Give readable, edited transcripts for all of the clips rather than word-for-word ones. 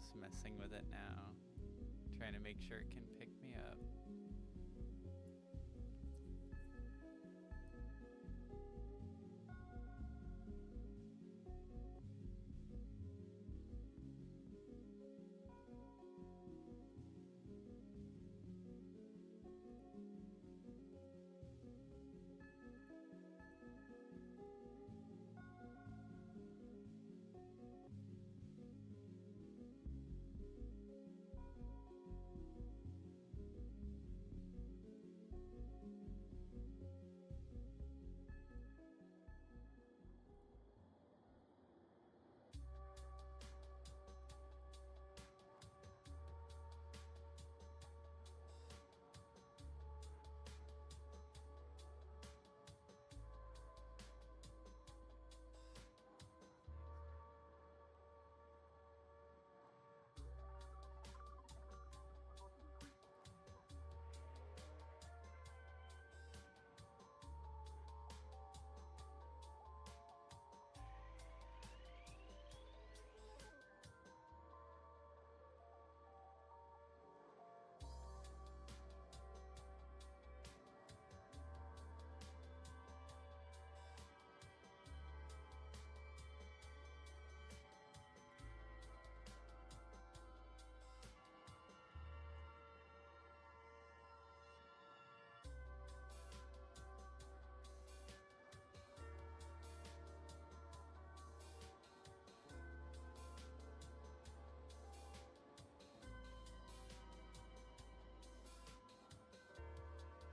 just messing with it now, trying to make sure it can pick me up.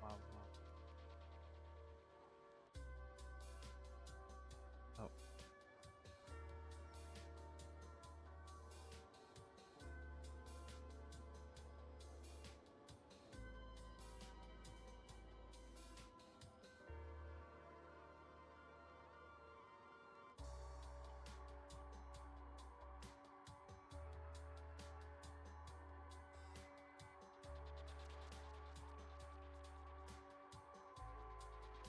Wow, wow. Oh.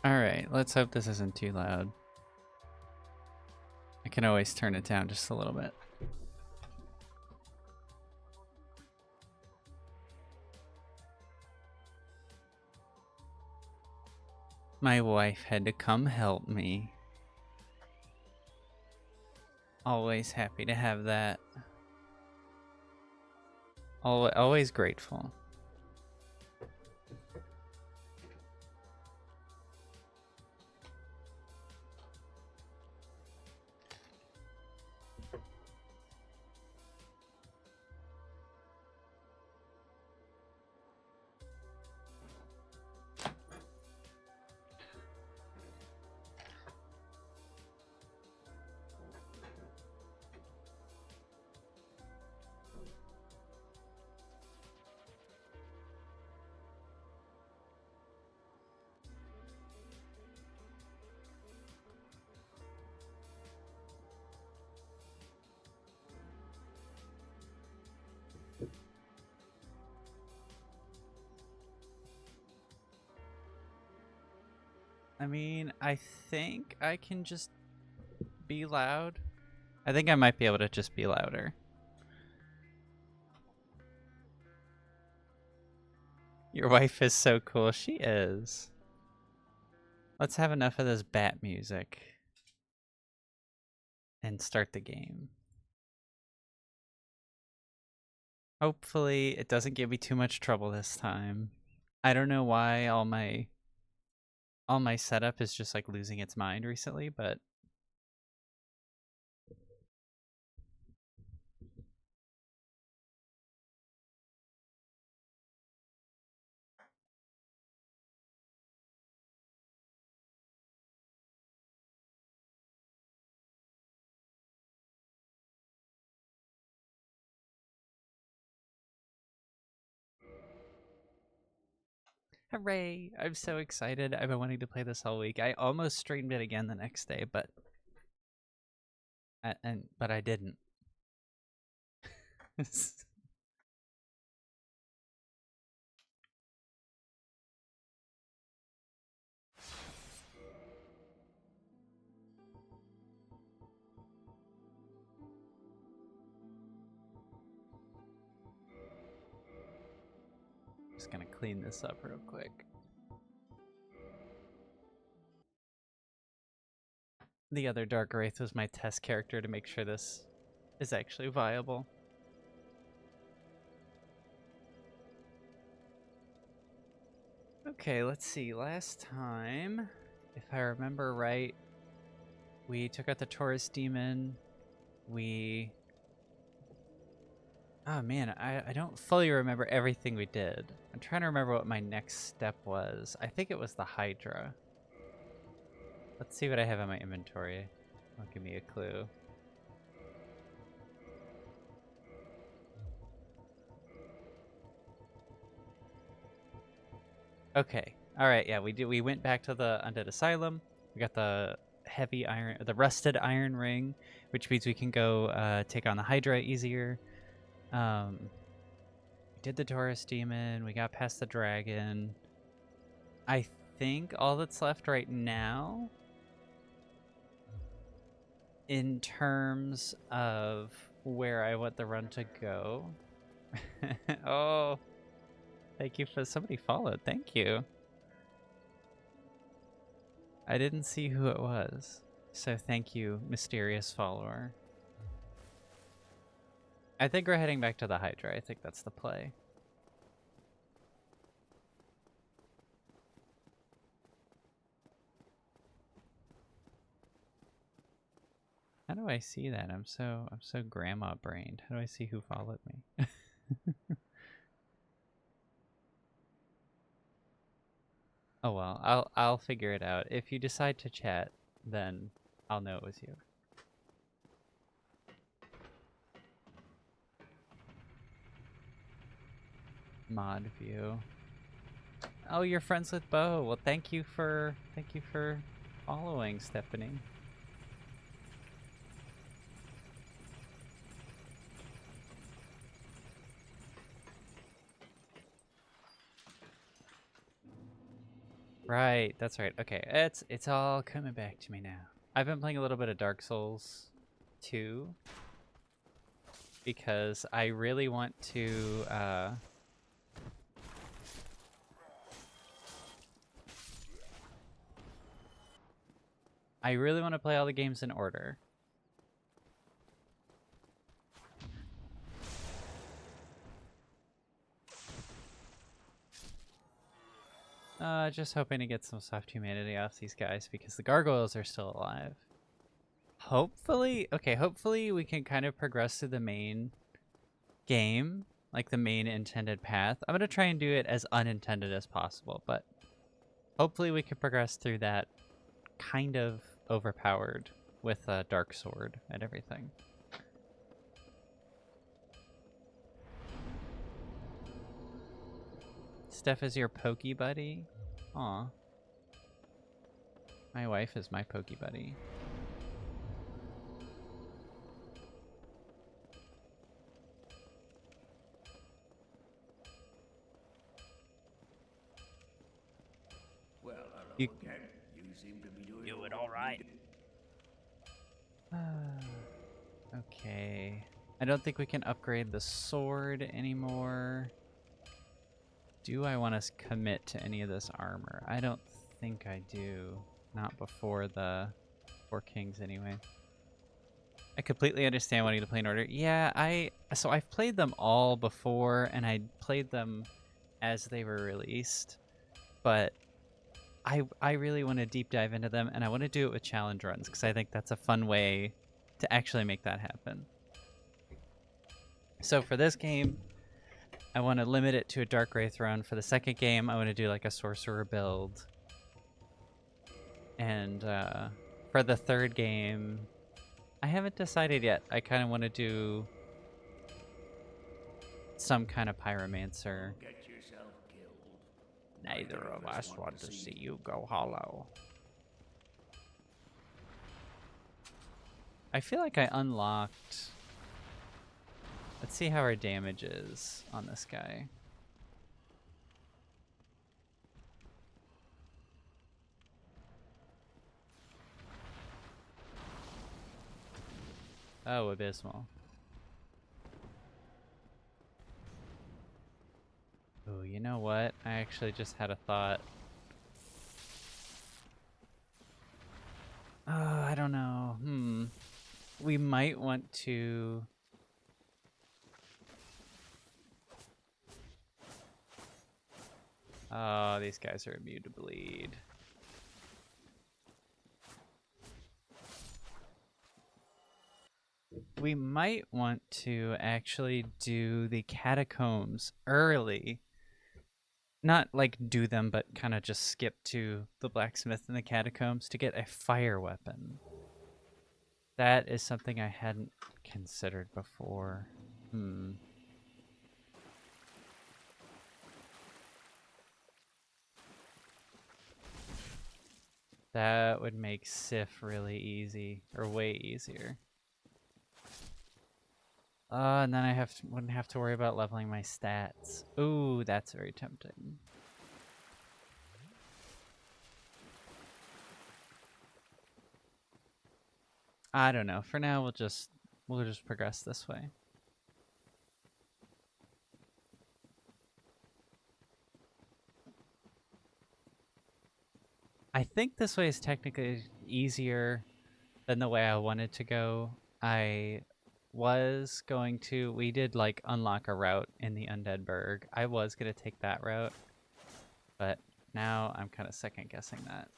Alright, let's hope this isn't too loud. I can always turn it down just a little bit. My wife had to come help me. Always happy to have that. Always grateful. I mean, I think I can just be loud. I think I might be able to just be louder. Your wife is so cool. She is. Let's have enough of this bat music and start the game. Hopefully it doesn't give me too much trouble this time. I don't know why all my setup is just like losing its mind recently, but hooray! I'm so excited. I've been wanting to play this all week. I almost streamed it again the next day, but I didn't. Just gonna clean this up real quick. The other Darkwraith was my test character to make sure this is actually viable. Okay, let's see. Last time, if I remember right, we took out the Taurus demon. We... Oh man, I don't fully remember everything we did. I'm trying to remember what my next step was. I think it was the Hydra. Let's see what I have in my inventory. That'll give me a clue. Okay. All right. Yeah, we went back to the Undead Asylum. We got the heavy iron, the rusted iron ring, which means we can go take on the Hydra easier. We did the Taurus demon. We got past the dragon. I think all that's left right now, in terms of where I want the run to go. Oh, thank you for somebody followed. Thank you. I didn't see who it was, so thank you, mysterious follower. I think we're heading back to the Hydra. I think that's the play. How do I see that? I'm so grandma brained. How do I see who followed me? Oh well, I'll figure it out. If you decide to chat, then I'll know it was you. Mod view. Oh, you're friends with Bo. Well, thank you for following, Stephanie. Right, that's right. Okay, it's all coming back to me now. I've been playing a little bit of Dark Souls 2 because I really want to play all the games in order. Just hoping to get some soft humanity off these guys because the gargoyles are still alive. Hopefully, okay, hopefully we can kind of progress through the main game, like the main intended path. I'm gonna try and do it as unintended as possible, but hopefully we can progress through that kind of overpowered with a dark sword and everything. Steph is your pokey buddy? Aw. My wife is my pokey buddy. Well, hello again. You seem to be doing all right. Okay. I don't think we can upgrade the sword anymore. Do I want to commit to any of this armor? I don't think I do. Not before the Four Kings anyway. I completely understand wanting to play in order. Yeah, so I've played them all before, and I played them as they were released, but I really want to deep dive into them, and I want to do it with challenge runs because I think that's a fun way to actually make that happen. So for this game, I want to limit it to a Darkwraith run. For the second game, I want to do like a sorcerer build. And for the third game, I haven't decided yet. I kind of want to do some kind of pyromancer. Get yourself killed. Neither of us want to see you go hollow. I feel like I unlocked... Let's see how our damage is on this guy. Oh, abysmal. Oh, you know what? actually just had a thought. I don't know. We might want to... Oh, these guys are immune to bleed. We might want to actually do the catacombs early. Not like do them, but kind of just skip to the blacksmith in the catacombs to get a fire weapon. That is something I hadn't considered before. That would make Sif really easy, or way easier. And then I wouldn't have to worry about leveling my stats. Ooh, that's very tempting. I don't know. For now, we'll just progress this way. I think this way is technically easier than the way I wanted to go. I was going to... We did, like, unlock a route in the Undead Burg. I was going to take that route. But now I'm kind of second-guessing that.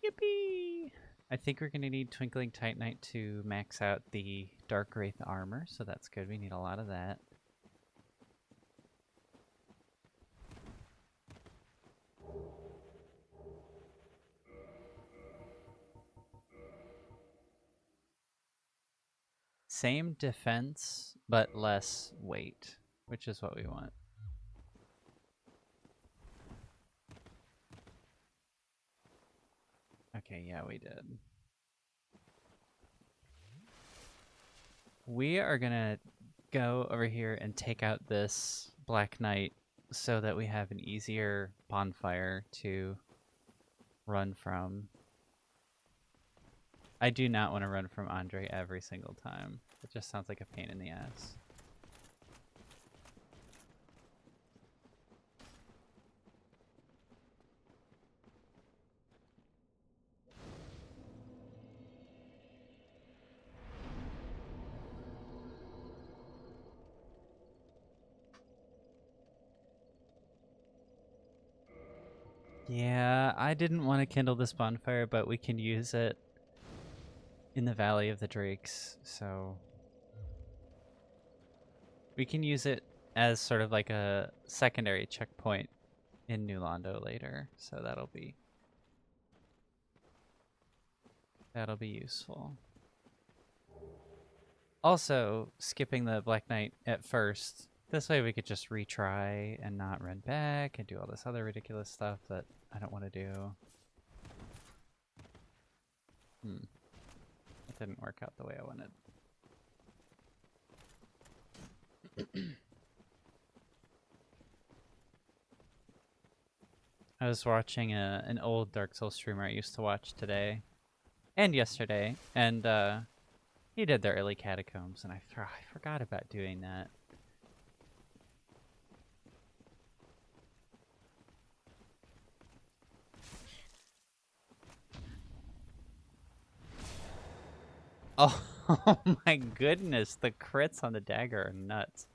Yippee! I think we're going to need Twinkling Titanite to max out the Darkwraith armor, so that's good. We need a lot of that. Same defense, but less weight, which is what we want. Okay, yeah, we did. We are gonna go over here and take out this Black Knight so that we have an easier bonfire to run from. I do not want to run from Andre every single time. It just sounds like a pain in the ass. Yeah, I didn't want to kindle this bonfire, but we can use it in the Valley of the Drakes, so... We can use it as sort of like a secondary checkpoint in New Londo later, so that'll be useful. Also, skipping the Black Knight at first, this way we could just retry and not run back and do all this other ridiculous stuff that I don't want to do. That didn't work out the way I wanted. I was watching an old Dark Souls streamer I used to watch today and yesterday, and he did the early catacombs, and I forgot about doing that. Oh, oh my goodness, the crits on the dagger are nuts.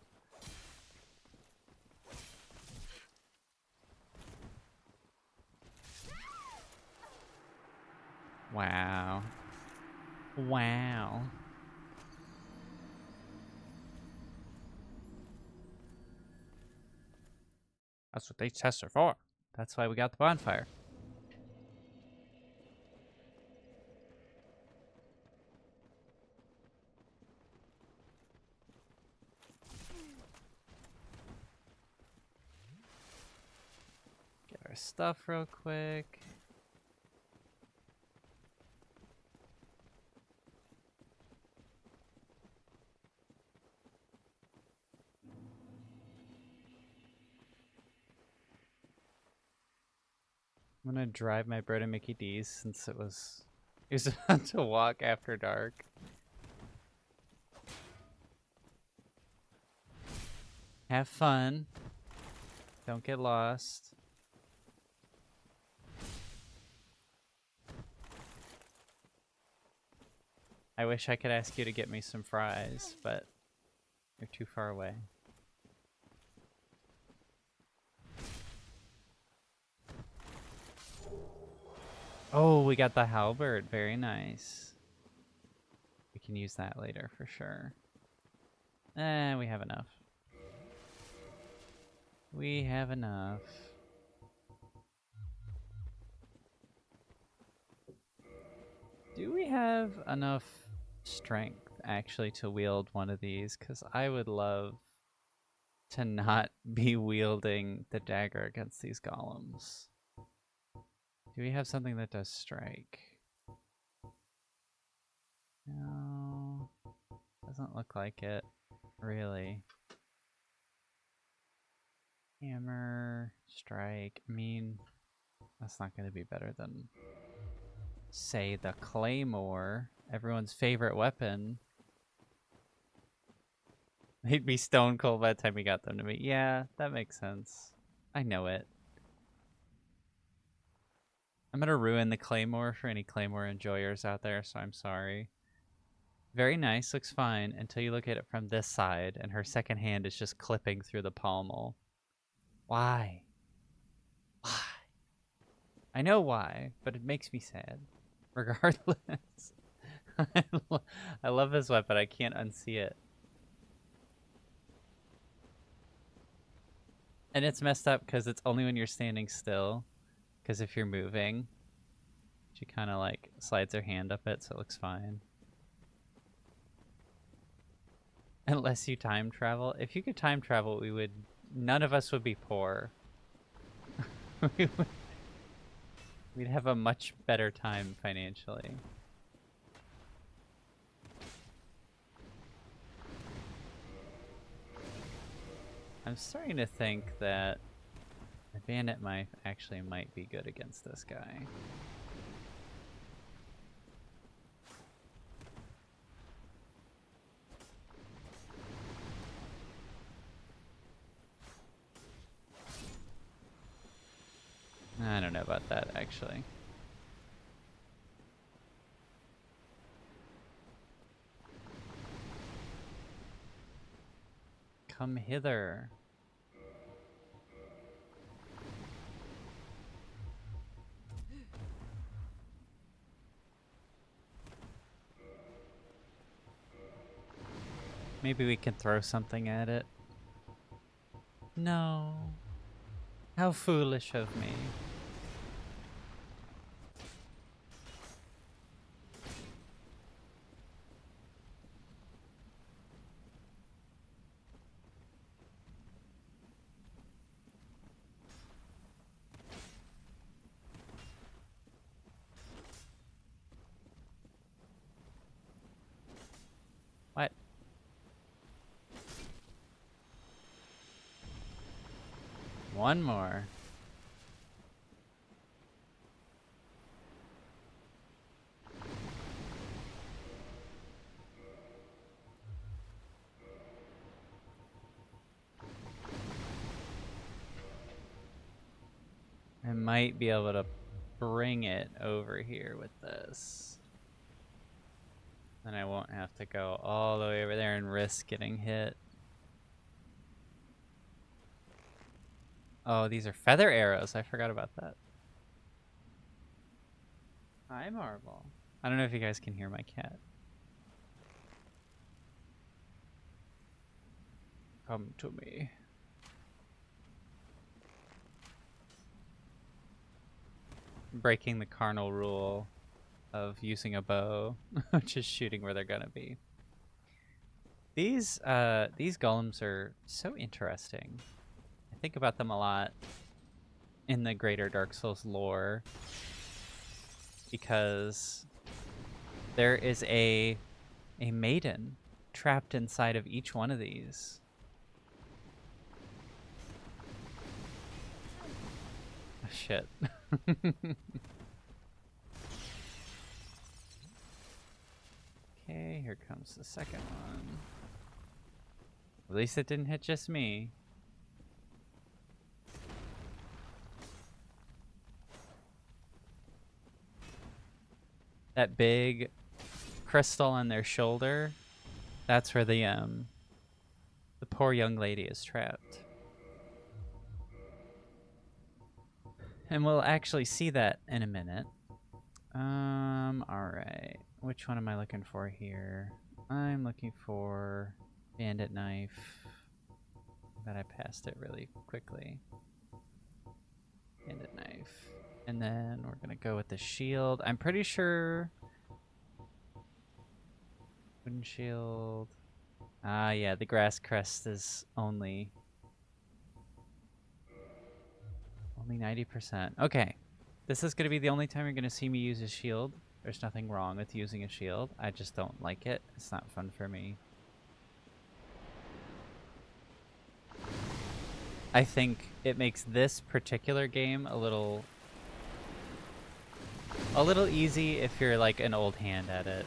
Wow. Wow. That's what these tests are for. That's why we got the bonfire. Get our stuff real quick. I'm gonna drive my bro to Mickey D's since it was about to walk after dark. Have fun. Don't get lost. I wish I could ask you to get me some fries, but you're too far away. Oh, we got the halberd. Very nice. We can use that later for sure. We have enough. We have enough. Do we have enough strength actually to wield one of these? Because I would love to not be wielding the dagger against these golems. Do we have something that does strike? No. Doesn't look like it, really. Hammer, strike. I mean, that's not going to be better than, say, the claymore, everyone's favorite weapon. They'd be stone cold by the time we got them to me. Yeah, that makes sense. I know it. I'm going to ruin the claymore for any claymore enjoyers out there, so I'm sorry. Very nice, looks fine, until you look at it from this side, and her second hand is just clipping through the pommel. Why? Why? I know why, but it makes me sad. Regardless. I love this weapon, I can't unsee it. And it's messed up because it's only when you're standing still. Because if you're moving, she kind of like slides her hand up it, so it looks fine. Unless you time travel. If you could time travel, none of us would be poor. We'd have a much better time financially. I'm starting to think that the bandit might be good against this guy. I don't know about that, actually. Come hither. Maybe we can throw something at it. No. How foolish of me. What? One more. I might be able to bring it over here with this. Then I won't have to go all the way over there and risk getting hit. Oh, these are feather arrows. I forgot about that. Hi, Marvel. I don't know if you guys can hear my cat. Come to me. Breaking the carnal rule of using a bow, just shooting where they're gonna be. These golems are so interesting. I think about them a lot in the greater Dark Souls lore because there is a maiden trapped inside of each one of these. Oh, shit. Okay, here comes the second one. At least it didn't hit just me. that big crystal on their shoulder, that's where the poor young lady is trapped. And we'll actually see that in a minute. Alright. Which one am I looking for here? I'm looking for bandit knife. Bet I passed it really quickly. Bandit knife. And then we're gonna go with the shield. I'm pretty sure... Wooden shield... Ah, yeah, the grass crest is only 90%. Okay. This is going to be the only time you're going to see me use a shield. There's nothing wrong with using a shield. I just don't like it. It's not fun for me. I think it makes this particular game a little easy if you're like an old hand at it.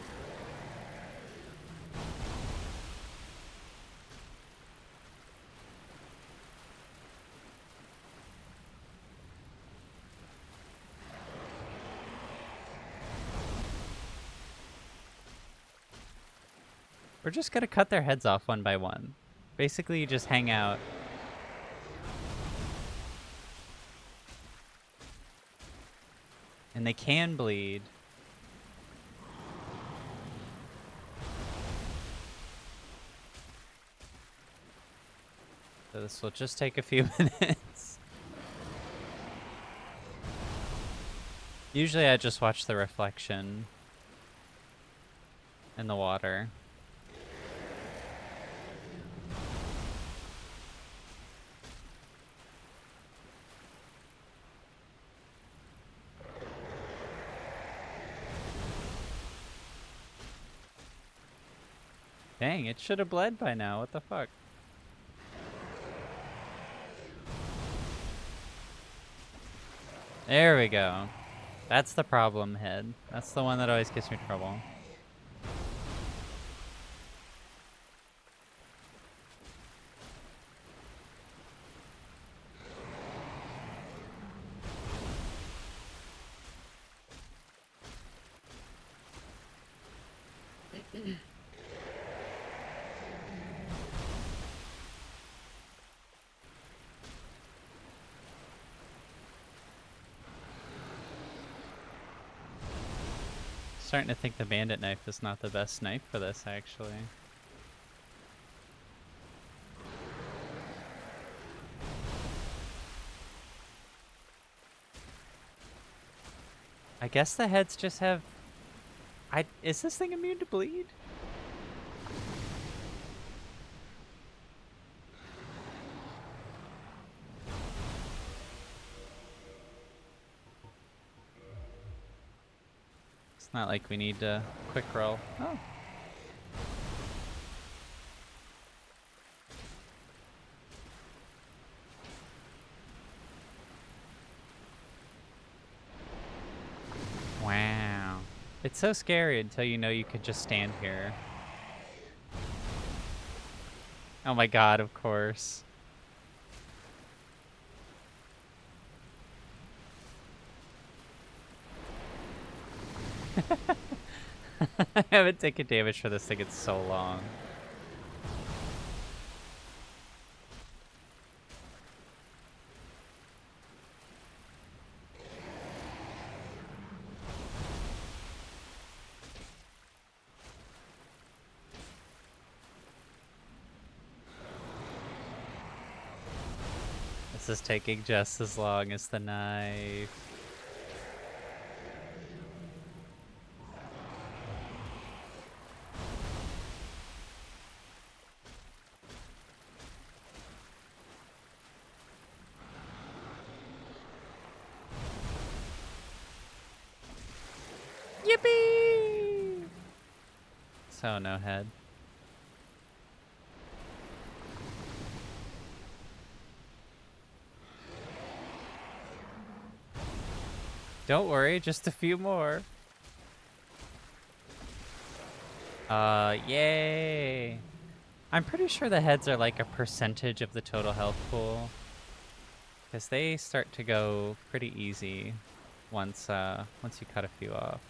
We're just gonna cut their heads off one by one. Basically, you just hang out. And they can bleed. So this will just take a few minutes. Usually I just watch the reflection in the water. Dang, it should have bled by now. What the fuck? There we go. That's the problem head. That's the one that always gives me trouble. Starting to think the bandit knife is not the best knife for this, actually. I guess the heads just have... Is this thing immune to bleed? It's not like we need to quick roll. Oh. Wow. It's so scary until you know you could just stand here. Oh my god, of course. I haven't taken damage for this thing in so long. This is taking just as long as the knife. Yippee! So no head. Don't worry, just a few more. Yay! I'm pretty sure the heads are like a percentage of the total health pool. Because they start to go pretty easy once you cut a few off.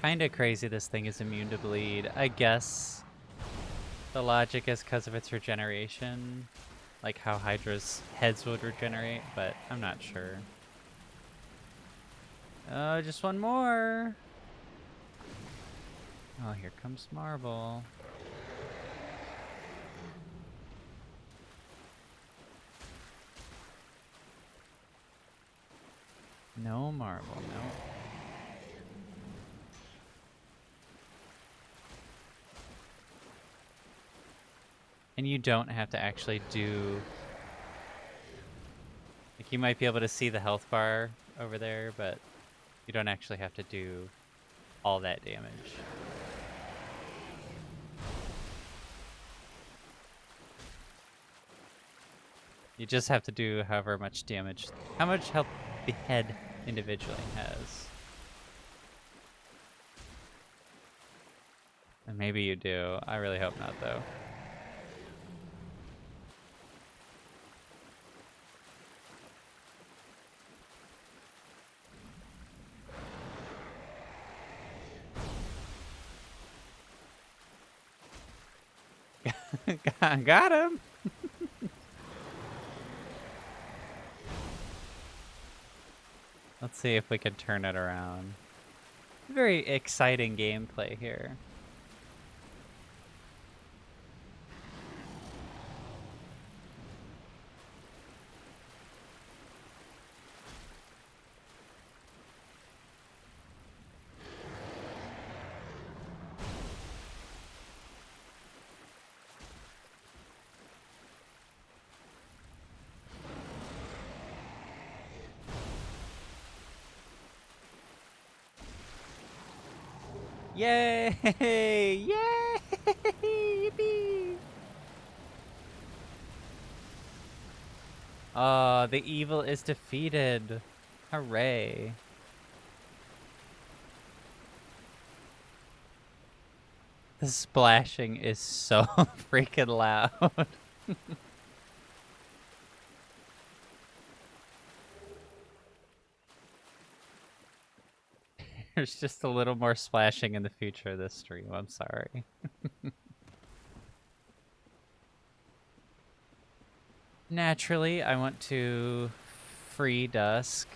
Kinda crazy this thing is immune to bleed. I guess the logic is because of its regeneration. Like how Hydra's heads would regenerate, but I'm not sure. Oh, just one more. Oh, here comes Marble. No Marble, no. And you don't have to actually do... Like, you might be able to see the health bar over there, but you don't actually have to do all that damage. You just have to do however much damage, how much health the head individually has. And maybe you do. I really hope not, though. Got him! Let's see if we can turn it around. Very exciting gameplay here. Yay! Yay! Yippee! The evil is defeated. Hooray. The splashing is so freaking loud. There's just a little more splashing in the future of this stream, I'm sorry. Naturally, I want to free Dusk.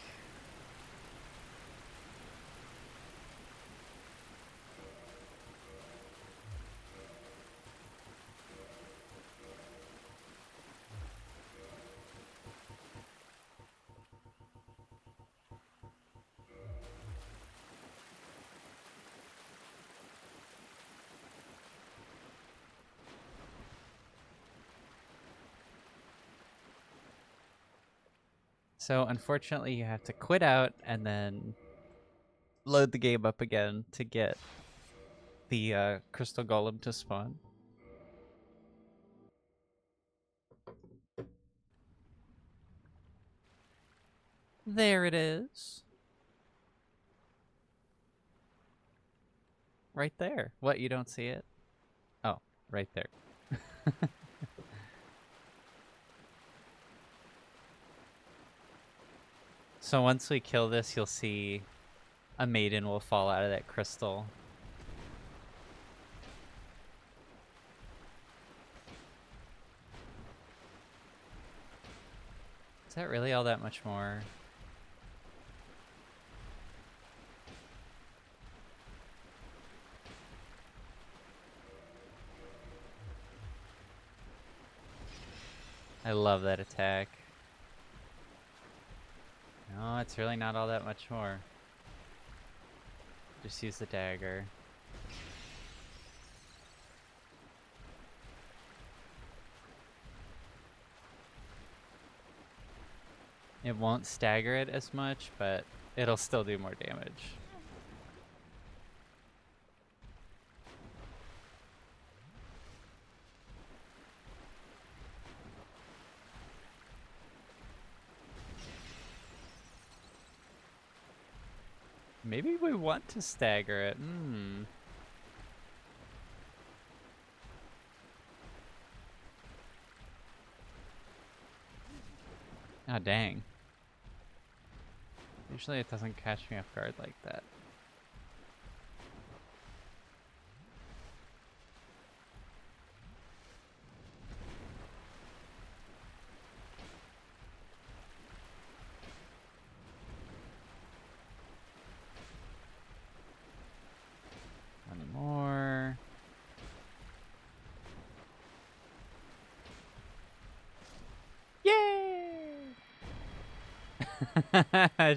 So unfortunately, you have to quit out and then load the game up again to get the crystal golem to spawn. There it is. Right there. What, you don't see it? Oh, right there. So once we kill this, you'll see a maiden will fall out of that crystal. Is that really all that much more? I love that attack. No, it's really not all that much more. Just use the dagger. It won't stagger it as much, but it'll still do more damage. Maybe we want to stagger it. Ah, dang. Usually it doesn't catch me off guard like that.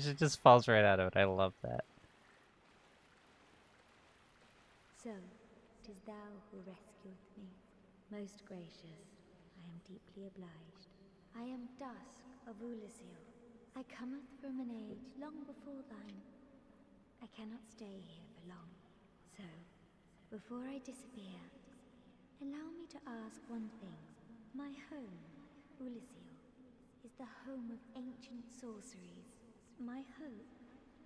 She just falls right out of it. I love that. So, 'tis thou who rescueth me. Most gracious, I am deeply obliged. I am Dusk of Ulasil. I cometh from an age long before thine. I cannot stay here for long. So, before I disappear, allow me to ask one thing. My home, Ulasil, is the home of ancient sorceries. My hope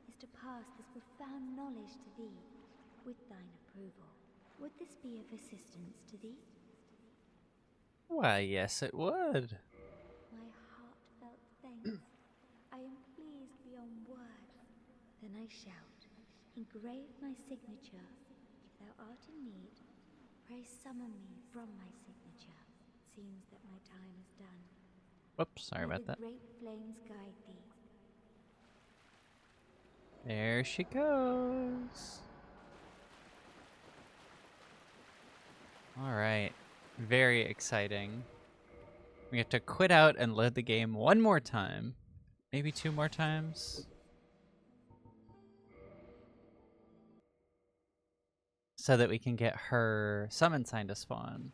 is to pass this profound knowledge to thee, with thine approval. Would this be of assistance to thee? Why, yes, it would. My heartfelt thanks. I am pleased beyond words. Then I shout, engrave my signature. If thou art in need, pray summon me from my signature. It seems that my time is done. Whoops, sorry May about that. the great flames guide thee. There she goes. All right. Very exciting. We have to quit out and load the game one more time. Maybe 2 more times. So that we can get her summon sign to spawn.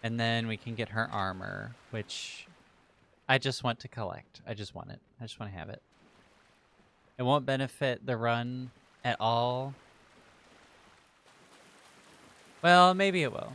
And then we can get her armor, which I just want to collect. I just want it. I just want to have it. It won't benefit the run at all. Well, maybe it will.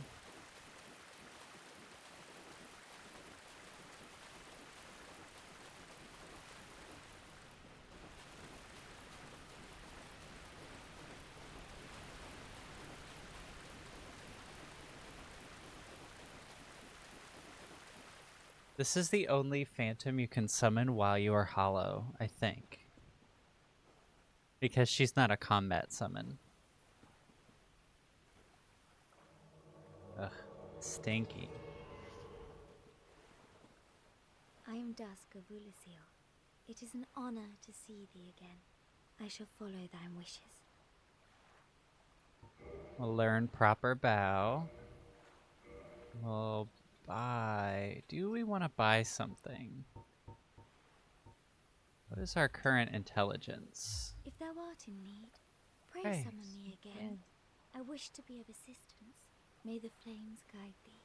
This is the only phantom you can summon while you are hollow, I think. Because she's not a combat summon. Ugh, stinky. I am Dusk of Ulasil. It is an honor to see thee again. I shall follow thine wishes. We'll learn proper bow. We'll buy... Do we want to buy something? What is our current intelligence? If thou art in need, pray Praise summon me again. I wish to be of assistance. May the flames guide thee.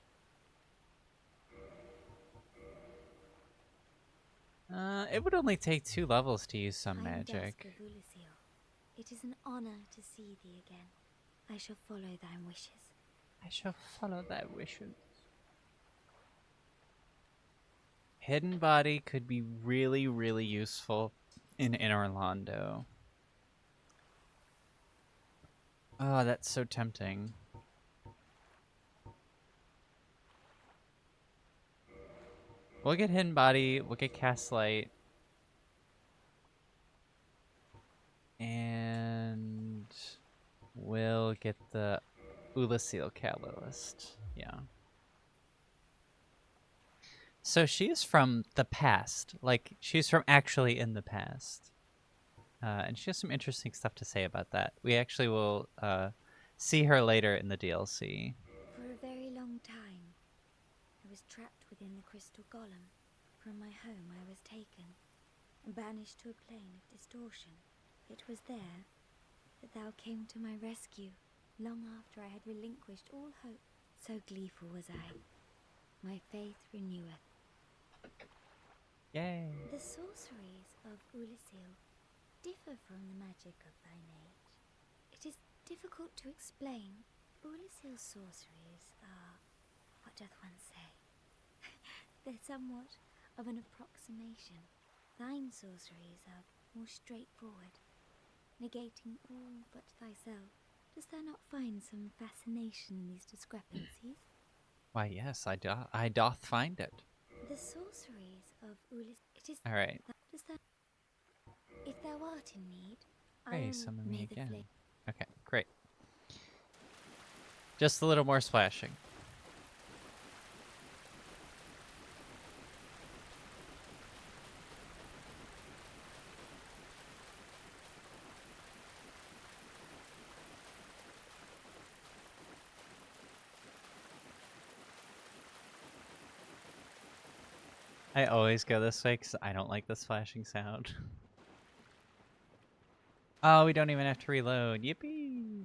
It would only take 2 levels to use some I am Dusk magic. of Ulasil. It is an honor to see thee again. I shall follow thine wishes. I shall follow thy wishes. Hidden Body could be really, really useful in Orlando. Oh, that's so tempting. We'll get Hidden Body, we'll get Cast Light. And we'll get the Ulasil Catalyst. Yeah. So she's from the past. Like, she's from actually in the past. And she has some interesting stuff to say about that. We actually will see her later in the DLC. For a very long time, I was trapped within the crystal golem. From my home I was taken and banished to a plane of distortion. It was there that thou came to my rescue, long after I had relinquished all hope. So gleeful was I. My faith reneweth. Yay. The sorceries of Ulasil differ from the magic of thine age. It is difficult to explain. Ulasil's sorceries are, what doth one say? They're somewhat of an approximation. Thine sorceries are more straightforward, negating all but thyself. Dost thou not find some fascination in these discrepancies? Why, yes, I doth find it. The sorceries of Ulis. It is. All right. Dost thou, if thou art in need, Hey, I am. summon May me the again. flame. Okay, great. Just a little more splashing. I always go this way because I don't like the splashing sound. Oh, we don't even have to reload. Yippee!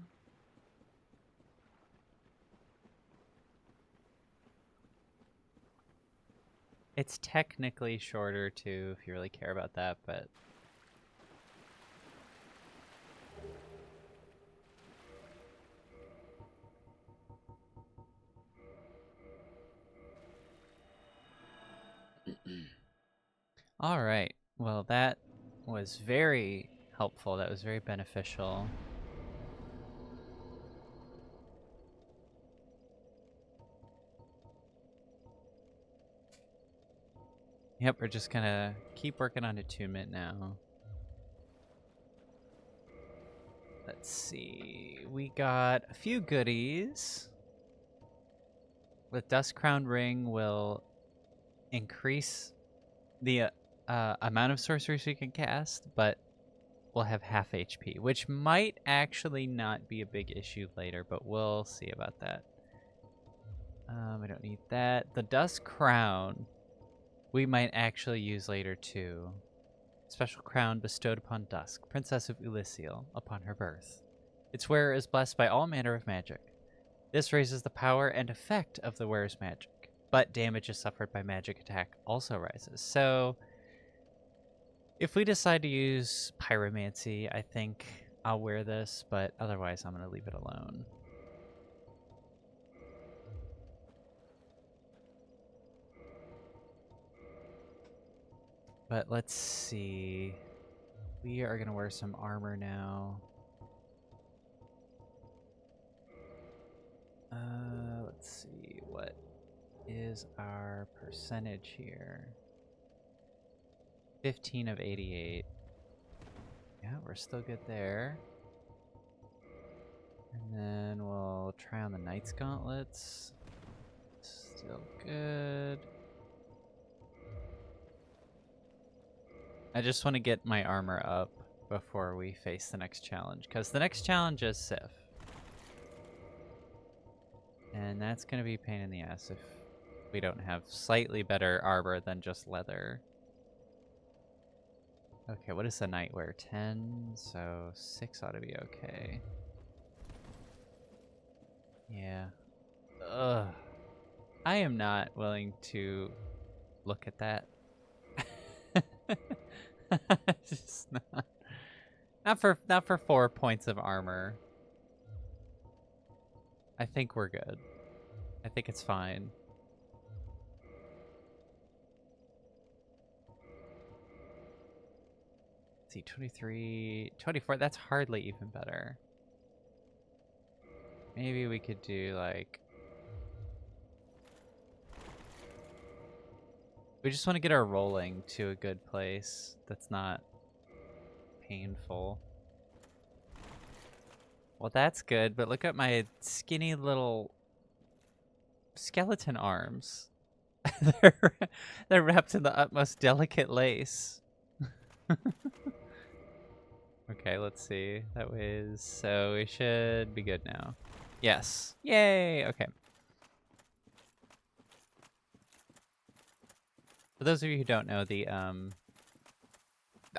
It's technically shorter too, if you really care about that, but... All right. Well, that was very helpful. That was very beneficial. Yep, we're just gonna keep working on attunement now. Let's see. We got a few goodies. The Dust Crown Ring will increase the amount of sorceries we can cast, but we'll have half HP, which might actually not be a big issue later, but we'll see about that. I don't need that. The Dust Crown we might actually use later too. Special crown bestowed upon Dusk, Princess of Elysial, upon her birth. Its wearer is blessed by all manner of magic. This raises the power and effect of the wearer's magic, but damages suffered by magic attack also rises. So, if we decide to use Pyromancy, I think I'll wear this, but otherwise I'm going to leave it alone. But let's see. We are going to wear some armor now. Let's see. What is our percentage here? 15 of 88. Yeah, we're still good there. And then we'll try on the Knight's Gauntlets. Still good. I just want to get my armor up before we face the next challenge, because the next challenge is Sif. And that's going to be a pain in the ass if we don't have slightly better armor than just leather. Okay, what is the Knight wear? 10, so 6 ought to be okay. Yeah. Ugh. I am not willing to look at that. Just not for 4 points of armor. I think we're good. I think it's fine. Let's see, 23, 24, that's hardly even better. Maybe we could do like... We just want to get our rolling to a good place that's not painful. Well, that's good, but look at my skinny little skeleton arms. they're wrapped in the utmost delicate lace. Okay, let's see. That was... So we should be good now. Yes. Yay! Okay. For those of you who don't know, the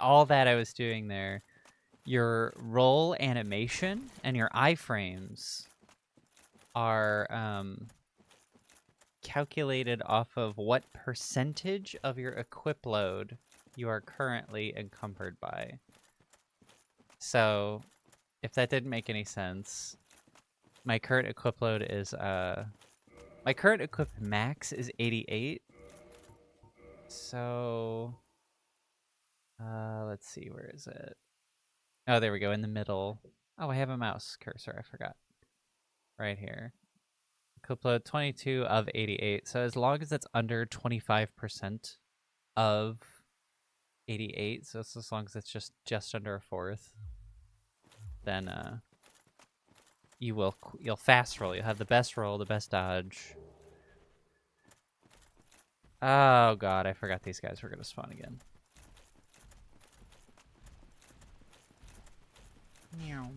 all that I was doing there, your roll animation and your iframes are calculated off of what percentage of your equip load you are currently encumbered by. So, if that didn't make any sense, my current equip load is my current equip max is 88. So, let's see, where is it? Oh, there we go, in the middle. Oh, I have a mouse cursor, I forgot. Right here. Equip load 22 of 88. So as long as it's under 25% of 88, so it's as long as it's just under a fourth, then you'll fast roll. You'll have the best roll, the best dodge. Oh god, I forgot these guys were gonna spawn again. Meow.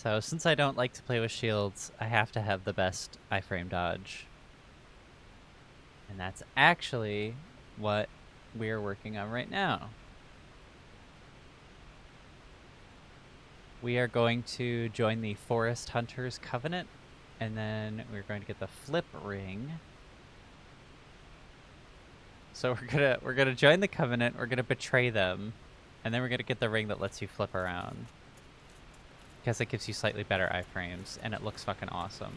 So since I don't like to play with shields, I have to have the best iframe dodge. And that's actually what we're working on right now. We are going to join the Forest Hunters Covenant, and then we're going to get the flip ring. So we're gonna join the Covenant, we're gonna betray them, and then we're gonna get the ring that lets you flip around. Because it gives you slightly better iframes, and it looks fucking awesome.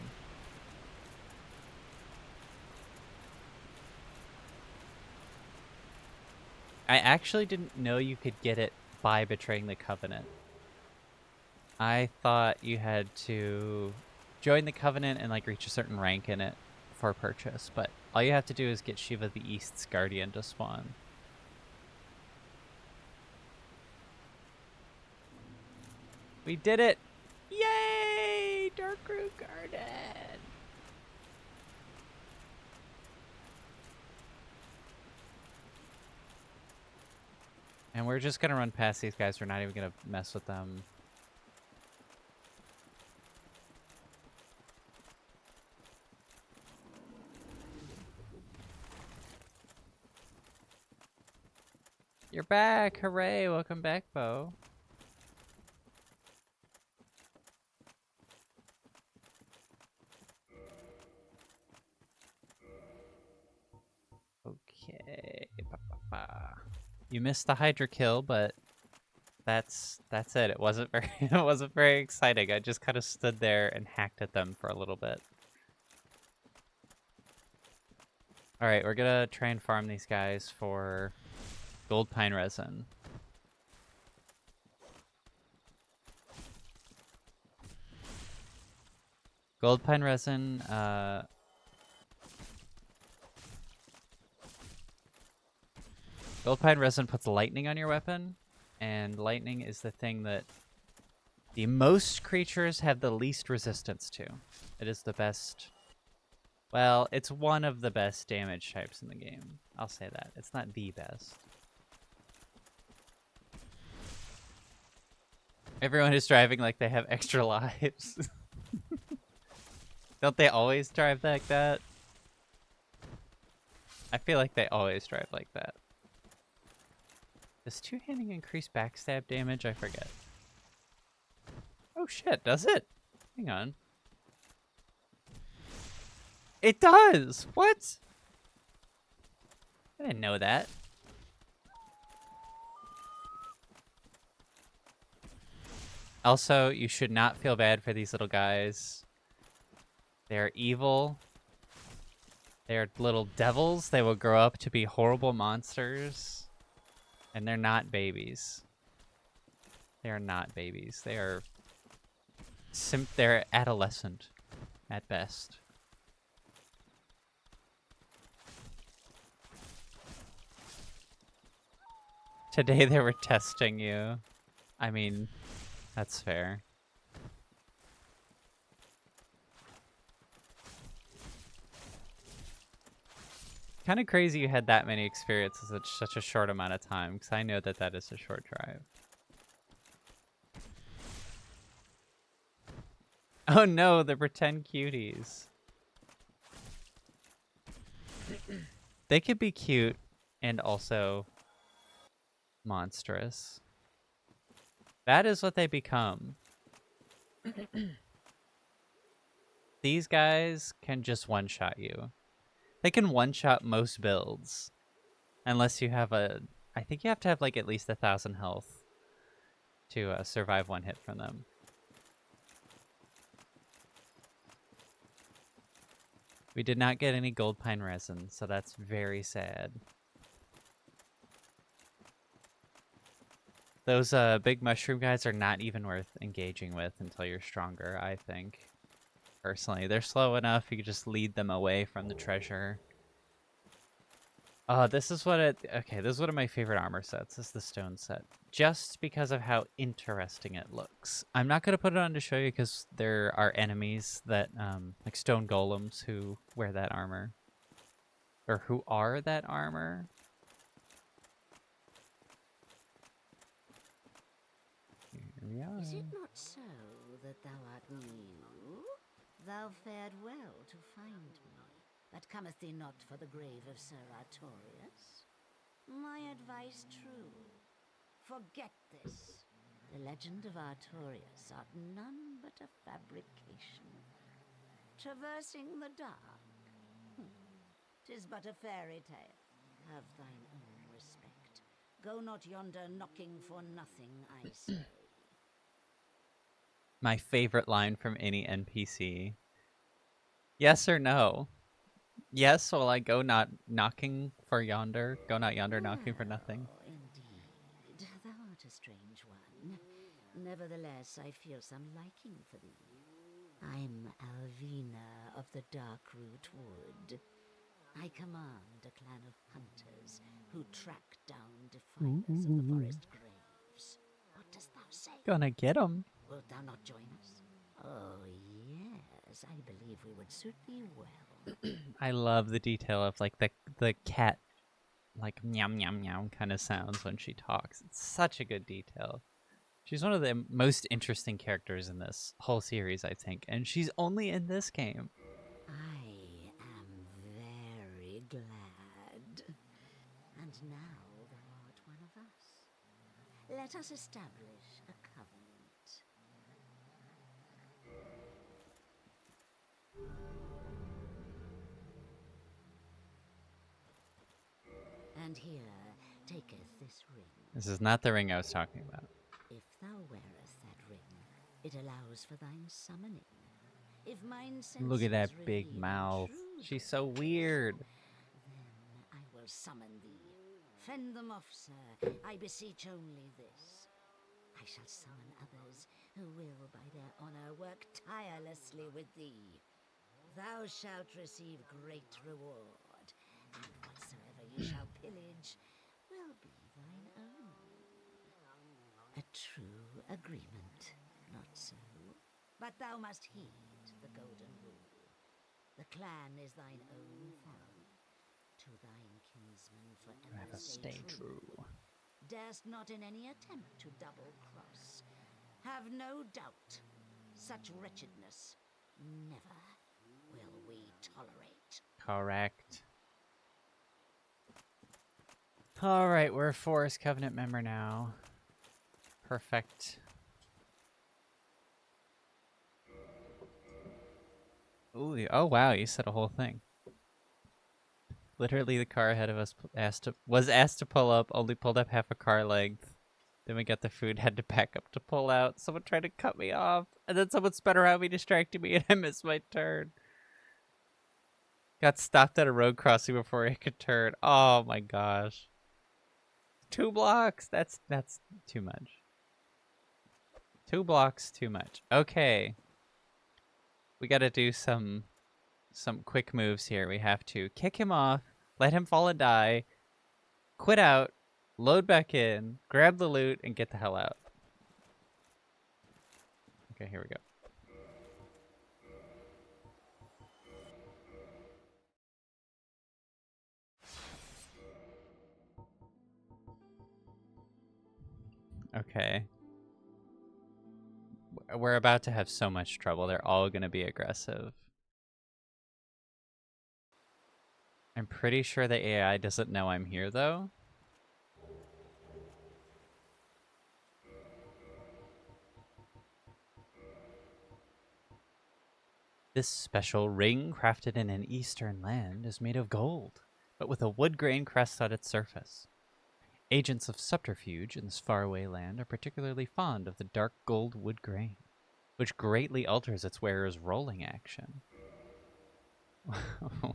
I actually didn't know you could get it by betraying the Covenant. I thought you had to join the Covenant and like reach a certain rank in it for purchase, but all you have to do is get Shiva the East's Guardian to spawn. We did it! Yay! Darkwraith Garden! And we're just gonna run past these guys. We're not even gonna mess with them. You're back! Hooray! Welcome back, Bo. Okay. You missed the Hydra kill, but that's it. It wasn't very it wasn't very exciting. I just kind of stood there and hacked at them for a little bit. All right, we're gonna try and farm these guys for gold pine resin. Gold pine resin. Gold pine resin puts lightning on your weapon, and lightning is the thing that the most creatures have the least resistance to. It is the best. Well, it's one of the best damage types in the game. I'll say that. It's not the best. Everyone is driving like they have extra lives. Don't they always drive like that? I feel like they always drive like that. Does two-handing increase backstab damage? I forget. Oh shit, does it? Hang on. It does! What? I didn't know that. Also, you should not feel bad for these little guys. They're evil. They're little devils. They will grow up to be horrible monsters. And they're not babies. They are not babies. They are they're adolescent at best. Today they were testing you. I mean, that's fair. Kind of crazy you had that many experiences in such a short amount of time, because I know that that is a short drive. Oh no, the pretend cuties. They could be cute and also monstrous. That is what they become. These guys can just one-shot you. They can one-shot most builds. Unless you have a... I think you have to have like at least 1,000 health to survive one hit from them. We did not get any gold pine resin, so that's very sad. Those big mushroom guys are not even worth engaging with until you're stronger, I think. Personally, they're slow enough, you can just lead them away from the treasure. This is what it... Okay, this is one of my favorite armor sets. This is the stone set. Just because of how interesting it looks. I'm not going to put it on to show you because there are enemies that, like stone golems who wear that armor. Or who are that armor. Here we are. Is it not so that thou art new, thou fared well to find me. But cometh thee not for the grave of Sir Artorius? My advice true. Forget this. The legend of Artorius art none but a fabrication. Traversing the dark. 'Tis but a fairy tale. Have thine own respect. Go not yonder knocking for nothing, I say. My favorite line from any NPC. Yes or no? Yes, will I go not knocking for yonder? Go not yonder knocking for nothing? Oh, indeed. Thou art a strange one. Nevertheless, I feel some liking for thee. I'm Alvina of the Darkroot Wood. I command a clan of hunters who track down defilers of the forest graves. What dost thou say? Gonna get him. Wilt thou not join us? Oh, yes, I believe we would suit thee well. I love the detail of like the cat like meow meow meow kind of sounds when she talks. It's such a good detail. She's one of the most interesting characters in this whole series, I think, and she's only in this game. I am very glad. And now thou art one of us. Let us establish a covenant. And here taketh this ring. This is not the ring I was talking about. If thou wearest that ring, it allows for thine summoning. If mine Look at that senses big reveal mouth. intruder, She's so weird. then I will summon thee. Fend them off, sir. I beseech only this. I shall summon others who will, by their honor, work tirelessly with thee. Thou shalt receive great reward, and whatsoever you shall pillage will be thine own. A true agreement, not so? But thou must heed the golden rule. The clan is thine own family. To thine kinsman forever Forever stay true. Darest not in any attempt to double-cross. Have no doubt, such wretchedness never will we tolerate. Correct. Alright, we're a Forest Covenant member now. Perfect. Ooh, oh wow, you said a whole thing. Literally, the car ahead of us was asked to pull up, only pulled up half a car length. Then we got the food, had to back up to pull out. Someone tried to cut me off, and then someone sped around me, distracting me, and I missed my turn. Got stopped at a road crossing before I could turn. Oh my gosh. 2 blocks. That's too much. 2 blocks too much. Okay. We got to do some quick moves here. We have to kick him off, let him fall and die, quit out, load back in, grab the loot, and get the hell out. Okay, here we go. Okay. We're about to have so much trouble. They're all going to be aggressive. I'm pretty sure the AI doesn't know I'm here, though. This special ring, crafted in an eastern land, is made of gold, but with a wood grain crest on its surface. Agents of subterfuge in this faraway land are particularly fond of the dark gold wood grain, which greatly alters its wearer's rolling action.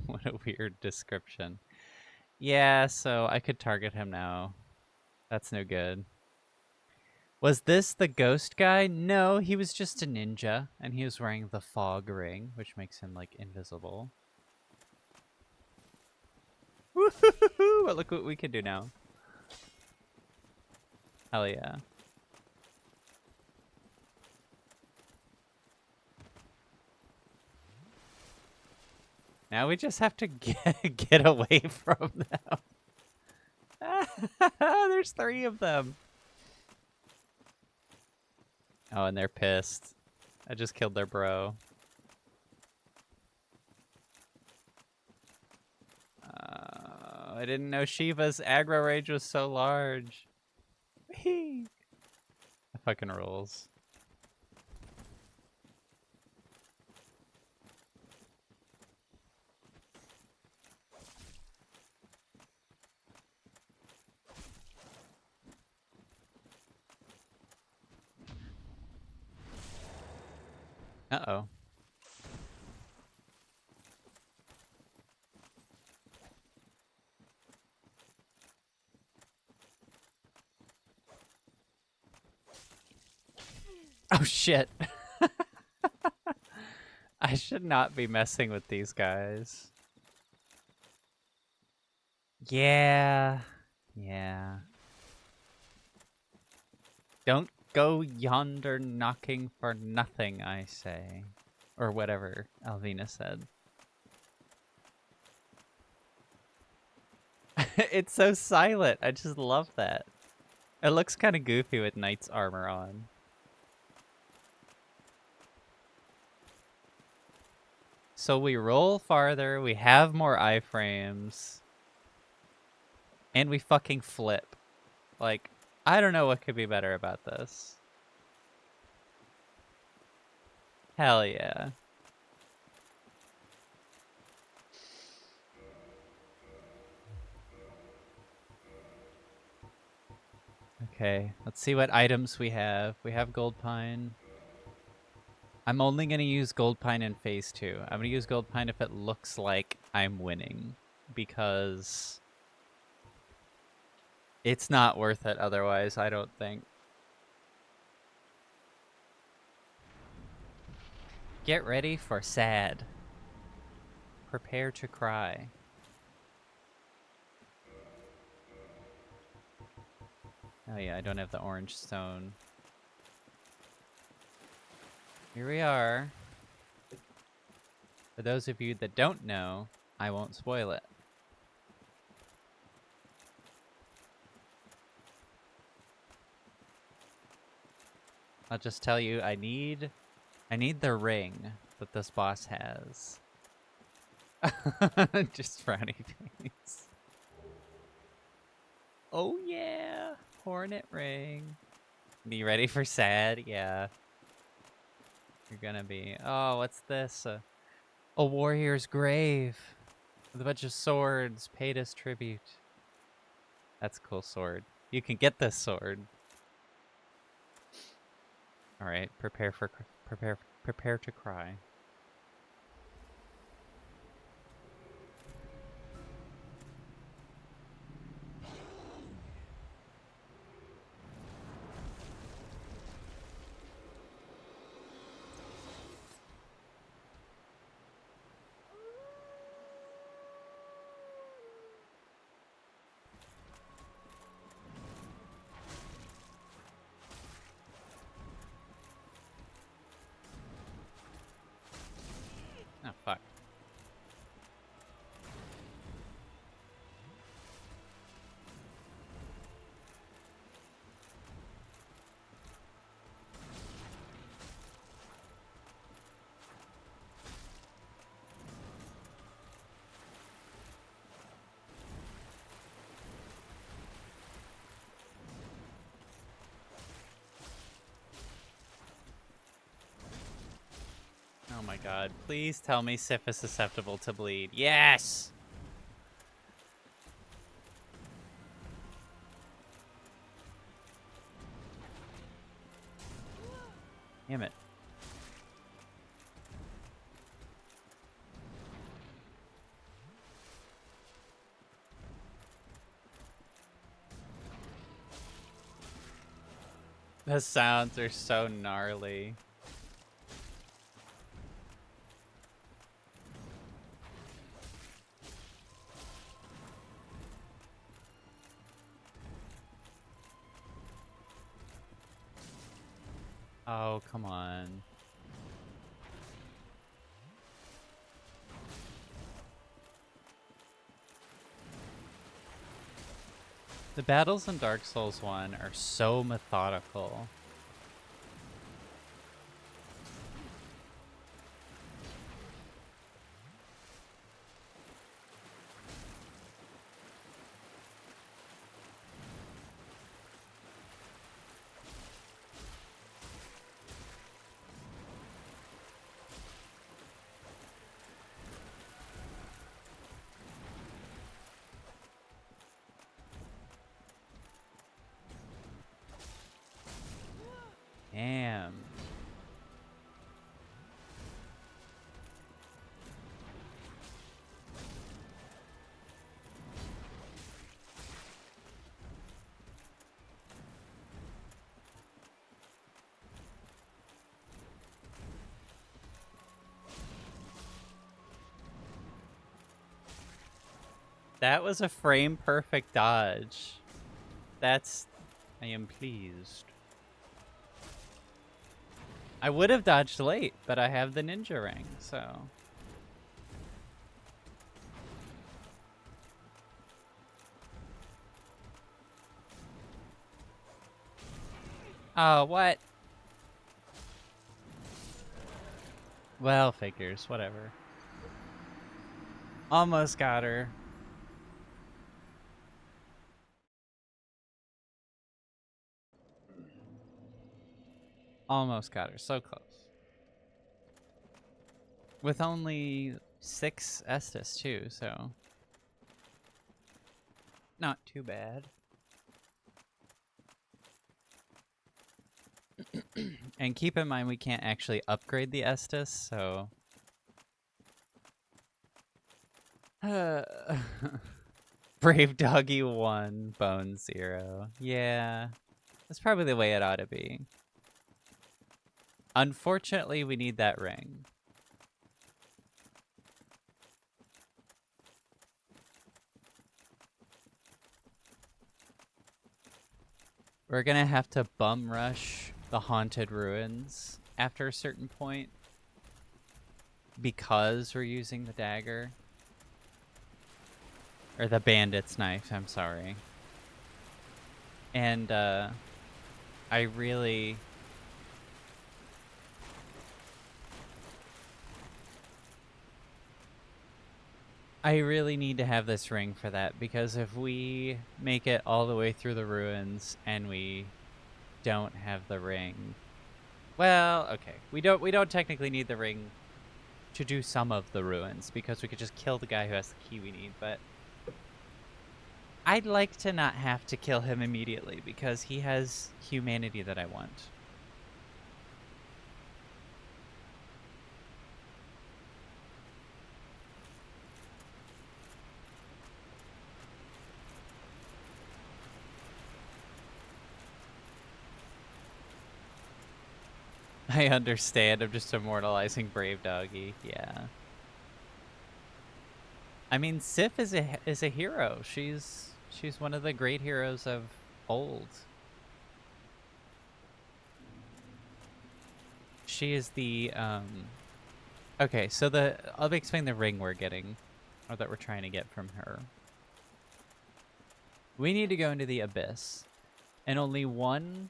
What a weird description. Yeah, so I could target him now. That's no good. Was this the ghost guy? No, he was just a ninja, and he was wearing the fog ring, which makes him, like, invisible. Woohoo! But look what we can do now. Hell yeah. Now we just have to get away from them. There's 3 of them. Oh, and they're pissed. I just killed their bro. I didn't know Shiva's aggro range was so large. That fucking rules. Uh-oh. Oh shit. I should not be messing with these guys. Yeah. Yeah. Don't go yonder knocking for nothing, I say. Or whatever Alvina said. It's so silent. I just love that. It looks kind of goofy with Knight's armor on. So we roll farther, we have more iframes, and we fucking flip. Like, I don't know what could be better about this. Hell yeah. Okay, let's see what items we have. We have gold pine. I'm only going to use gold pine in phase 2. I'm going to use gold pine if it looks like I'm winning, because it's not worth it otherwise, I don't think. Get ready for sad. Prepare to cry. Oh yeah, I don't have the orange stone. Here we are. For those of you that don't know, I won't spoil it. I'll just tell you, I need the ring that this boss has. Just frowny face. Oh yeah, hornet ring. Be ready for sad? Yeah. You're gonna be. Oh, what's this? A warrior's grave with a bunch of swords paid as tribute. That's a cool sword. You can get this sword. All right, prepare to cry. Oh fuck. Oh my god. Please tell me Sif is susceptible to bleed. Yes! Damn it. The sounds are so gnarly. Oh, come on. The battles in Dark Souls 1 are so methodical. That was a frame perfect dodge. That's... I am pleased. I would have dodged late, but I have the ninja ring, so... Oh, what? Well, figures, whatever. Almost got her. Almost got her, so close. With only 6 Estus too, so... Not too bad. And keep in mind we can't actually upgrade the Estus, so... Brave Doggy 1, Bone 0. Yeah, that's probably the way it ought to be. Unfortunately, we need that ring. We're gonna have to bum rush the haunted ruins after a certain point because we're using the dagger. Or the bandit's knife, I'm sorry. And I really... need to have this ring for that, because if we make it all the way through the ruins and we don't have the ring... Well, okay. We don't technically need the ring to do some of the ruins, because we could just kill the guy who has the key we need, but... I'd like to not have to kill him immediately, because he has humanity that I want. I understand. I'm just immortalizing Brave Doggy. Yeah. I mean, Sif is a hero. She's one of the great heroes of old. She is the okay, so I'll explain the ring we're getting, or that we're trying to get from her. We need to go into the abyss, and only one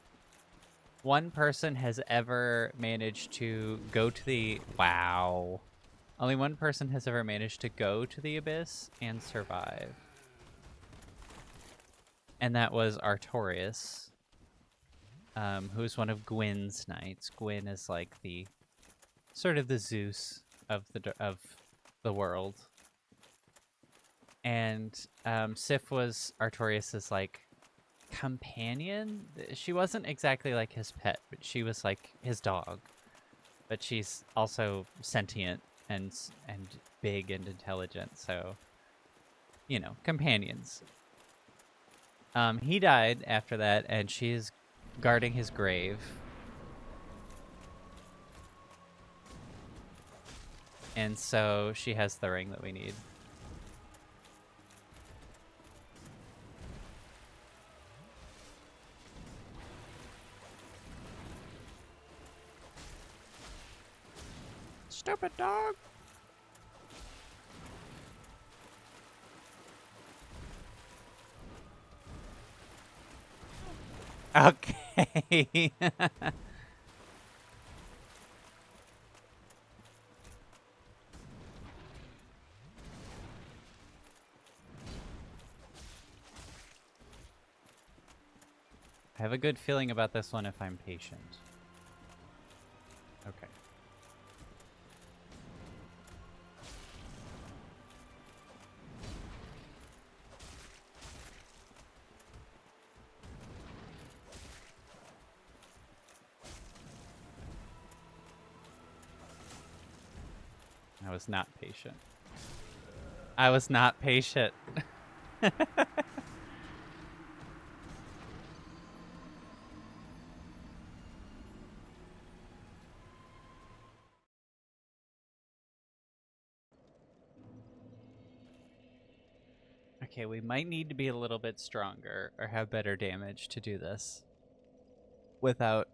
person has ever managed to go to the... Wow. Only one person has ever managed to go to the abyss and survive. And that was Artorias, who's one of Gwyn's knights. Gwyn is like the... sort of the Zeus of the world. And Sif was Artorias's, like, companion. She wasn't exactly like his pet, but she was like his dog. But she's also sentient and big and intelligent, so you know, companions. He died after that, and she's guarding his grave. And so she has the ring that we need. Stupid dog. Okay. I have a good feeling about this one if I'm patient. Okay. I was not patient. I was not patient. Okay, we might need to be a little bit stronger or have better damage to do this without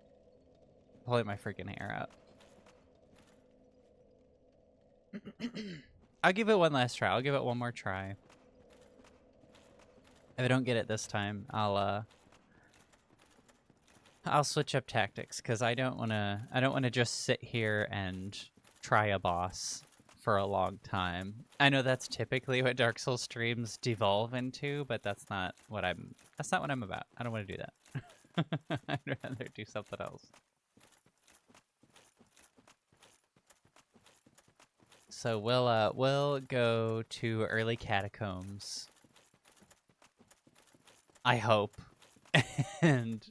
pulling my freaking hair out. I'll give it one last try. I'll give it one more try. If I don't get it this time, I'll switch up tactics because I don't wanna just sit here and try a boss for a long time. I know that's typically what Dark Souls streams devolve into, but that's not what I'm about. I don't want to do that. I'd rather do something else. So we'll go to early catacombs. I hope. And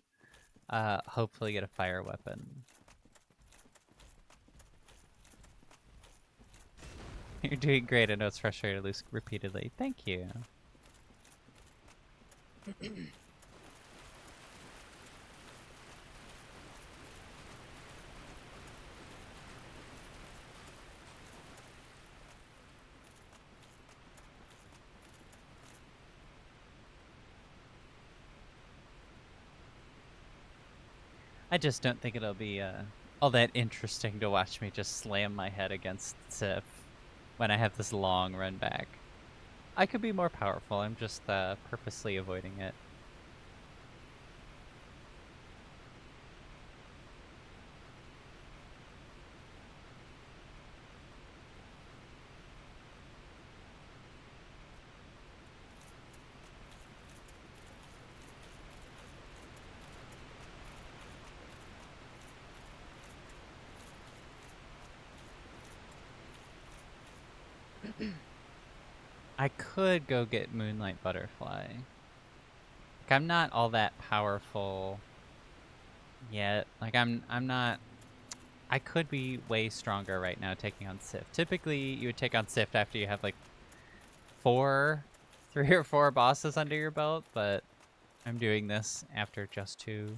hopefully get a fire weapon. You're doing great. I know it's frustrating to lose repeatedly. Thank you. I just don't think it'll be all that interesting to watch me just slam my head against Sif when I have this long run back. I could be more powerful. I'm just purposely avoiding it. I could go get Moonlight Butterfly. Like, I'm not all that powerful yet. Like, I'm not... I could be way stronger right now taking on Sif. Typically, you would take on Sif after you have, like, 3 or 4 bosses under your belt, but I'm doing this after just 2.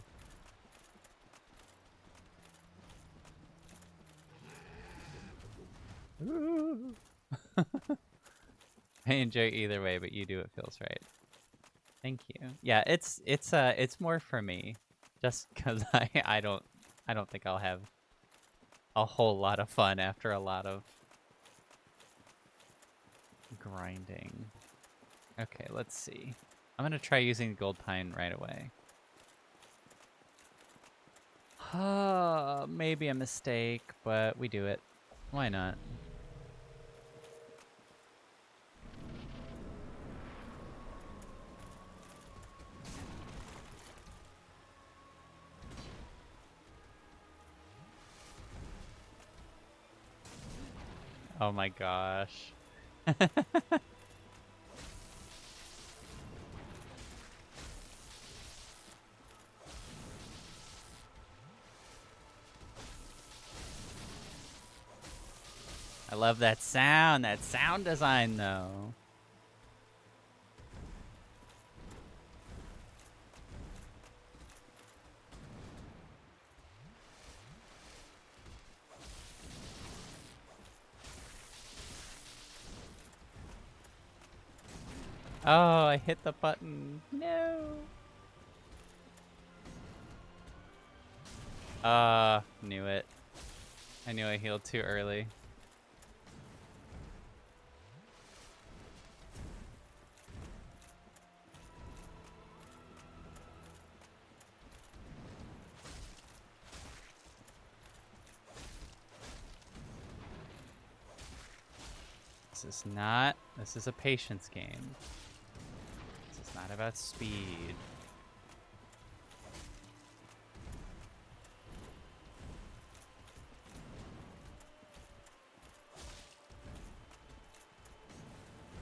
I enjoy either way, but you do what feels right. Thank you. Yeah, it's more for me, just because I don't think I'll have a whole lot of fun after a lot of grinding. Okay, let's see. I'm gonna try using the gold pine right away. Maybe a mistake, but we do it. Why not? Oh my gosh. I love that sound design though. Oh, I hit the button. No. Knew it. I knew I healed too early. This is a patience game. This is not about speed.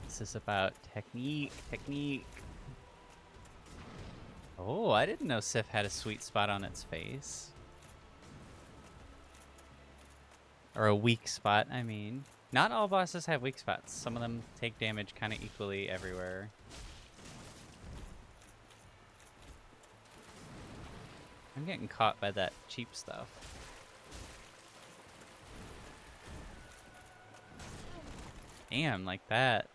This is about technique. Oh, I didn't know Sif had a sweet spot on its face. Or a weak spot, I mean. Not all bosses have weak spots. Some of them take damage kind of equally everywhere. I'm getting caught by that cheap stuff. Damn, like that.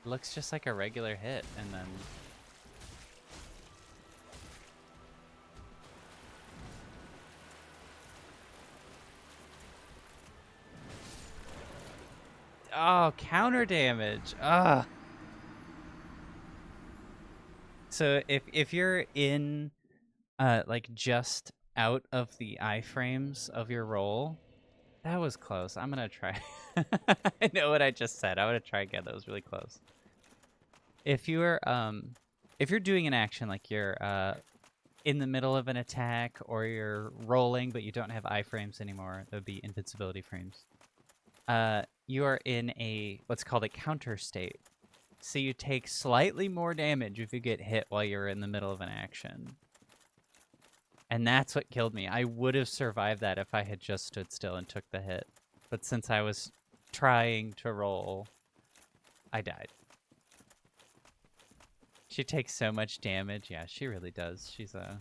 looks just like a regular hit, and then... Oh, counter damage. Ugh. So if you're in like just out of the iframes of your roll, that was close. I'm gonna try. I know what I just said. I'm gonna try again. That was really close. If you're doing an action like you're in the middle of an attack or you're rolling but you don't have iframes anymore, that would be invincibility frames. You are in a what's called a counter state. So you take slightly more damage if you get hit while you're in the middle of an action. And that's what killed me. I would have survived that if I had just stood still and took the hit. But since I was trying to roll, I died. She takes so much damage. Yeah, she really does. She's a...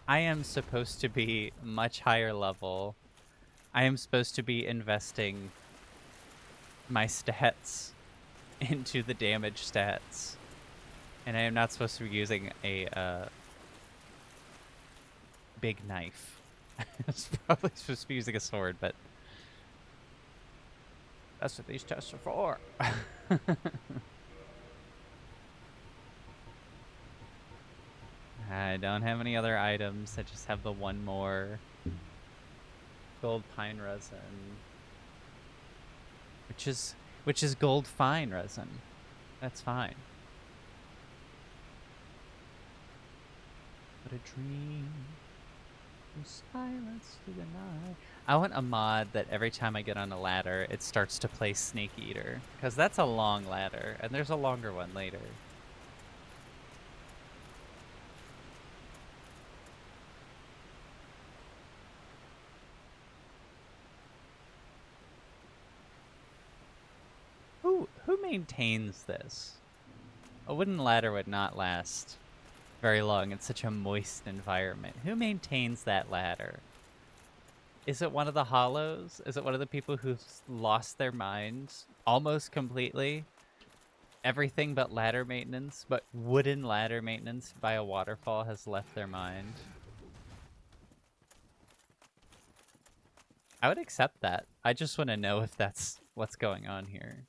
I am supposed to be much higher level. I am supposed to be investing my stats into the damage stats. And I am not supposed to be using a big knife. I was probably supposed to be using a sword, but that's what these tests are for. I don't have any other items. I just have the one more gold pine resin, which is gold fine resin. That's fine. What a dream. Silence through the night. I want a mod that every time I get on a ladder, it starts to play Snake Eater, because that's a long ladder, and there's a longer one later. Who maintains this? A wooden ladder would not last very long in such a moist environment. Who maintains that ladder? Is it one of the hollows? Is it one of the people who've lost their minds almost completely? Everything but ladder maintenance, but wooden ladder maintenance by a waterfall has left their mind. I would accept that. I just want to know if that's what's going on here.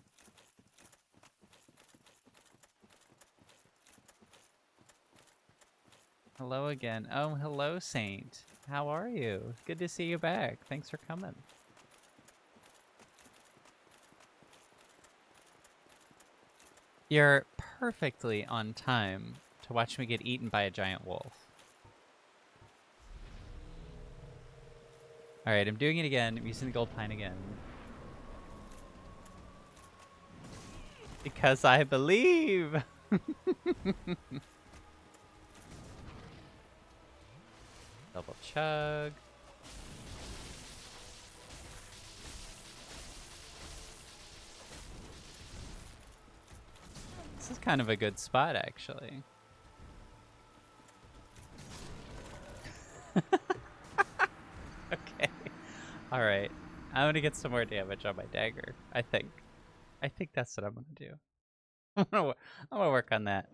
Hello again. Oh, hello, Saint. How are you? Good to see you back. Thanks for coming. You're perfectly on time to watch me get eaten by a giant wolf. Alright, I'm doing it again. I'm using the gold pine again. Because I believe! Double chug. This is kind of a good spot, actually. Okay. Alright. I'm gonna get some more damage on my dagger, I think. I think that's what I'm gonna do. I'm gonna work on that.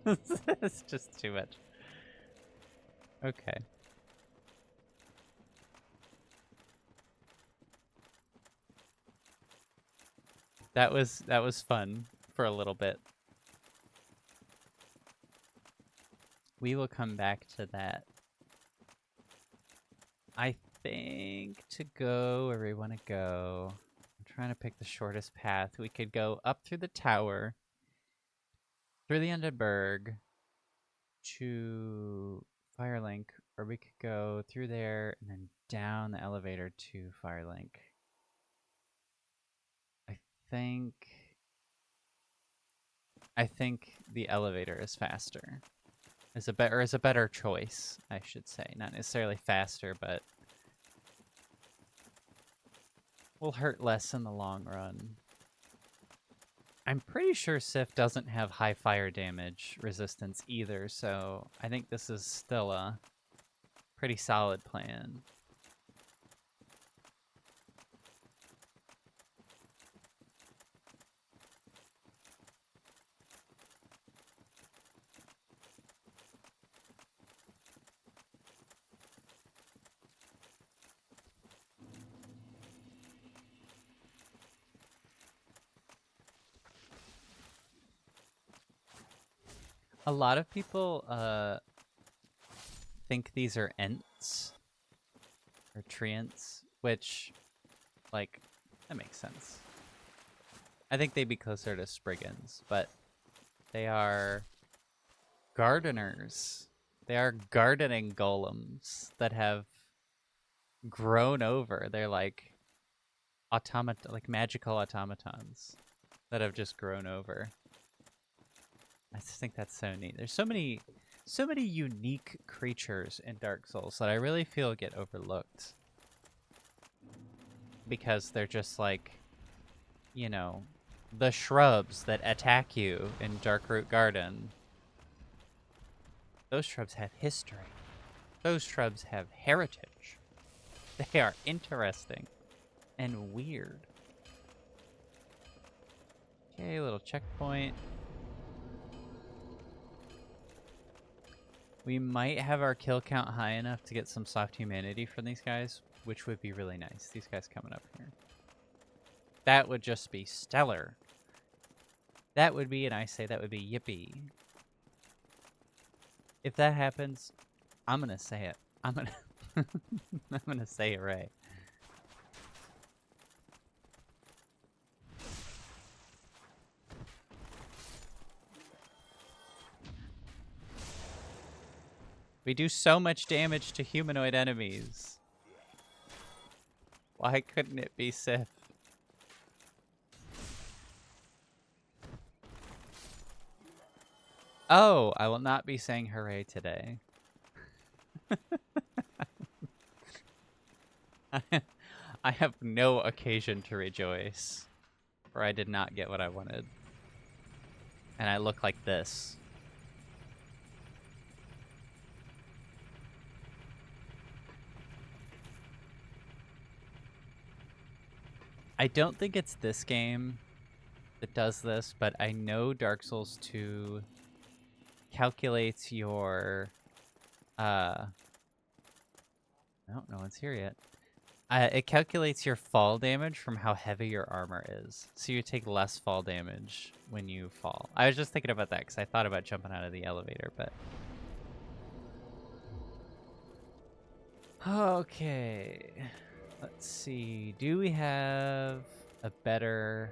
It's just too much. Okay. That was fun for a little bit. We will come back to that. I think to go where we want to go. I'm trying to pick the shortest path. We could go up through the tower, through the Underberg, to Firelink, or we could go through there and then down the elevator to Firelink. I think the elevator is faster. Is a better choice, I should say. Not necessarily faster, but will hurt less in the long run. I'm pretty sure Sif doesn't have high fire damage resistance either, so I think this is still a pretty solid plan. A lot of people think these are Ents or Treants, which, like, that makes sense. I think they'd be closer to Spriggans, but they are gardeners. They are gardening golems that have grown over. They're like like magical automatons that have just grown over. I just think that's so neat. There's so many unique creatures in Dark Souls that I really feel get overlooked. Because they're just like, you know, the shrubs that attack you in Darkroot Garden. Those shrubs have history. Those shrubs have heritage. They are interesting and weird. Okay, little checkpoint. We might have our kill count high enough to get some soft humanity from these guys, which would be really nice. These guys coming up here. That would just be stellar. That would be, and I say that would be yippee. If that happens, I'm gonna say it. I'm gonna say it right. We do so much damage to humanoid enemies. Why couldn't it be Sif? Oh, I will not be saying hooray today. I have no occasion to rejoice, for I did not get what I wanted. And I look like this. I don't think it's this game that does this, but I know Dark Souls 2 calculates your no one's here yet. It calculates your fall damage from how heavy your armor is, so you take less fall damage when you fall. I was just thinking about that because I thought about jumping out of the elevator, but okay, let's see, do we have a better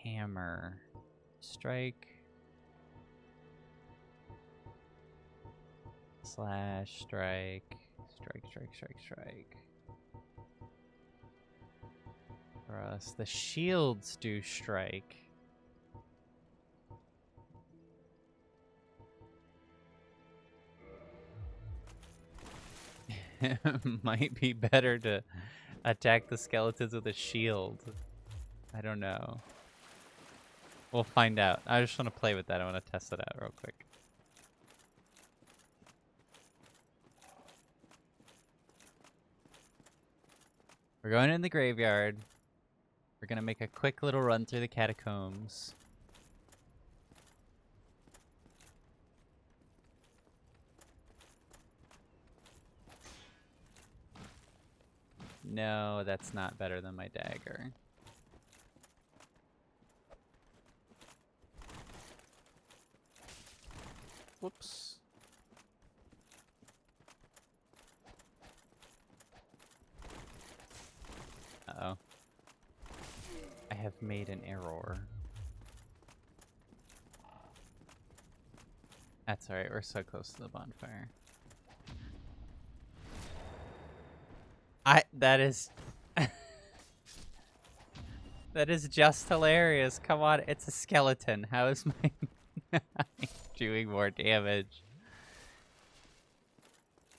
hammer? Strike slash strike. Strike. For us, the shields do strike. It might be better to attack the skeletons with a shield. I don't know. We'll find out. I just want to play with that. I want to test it out real quick. We're going in the graveyard. We're going to make a quick little run through the catacombs. No, that's not better than my dagger. Whoops. Uh-oh. I have made an error. That's alright, we're so close to the bonfire. That is... that is just hilarious. Come on, it's a skeleton. How is my doing more damage?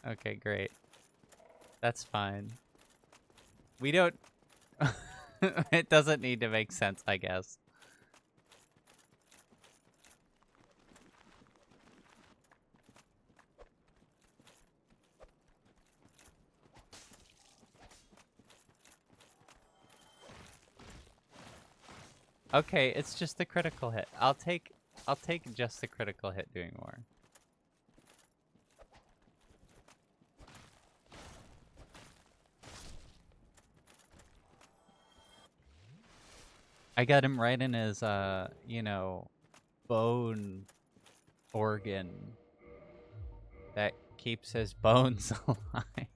Okay, great. That's fine. We don't... It doesn't need to make sense, I guess. Okay, it's just the critical hit. I'll take just the critical hit doing more. I got him right in his you know, bone organ that keeps his bones alive.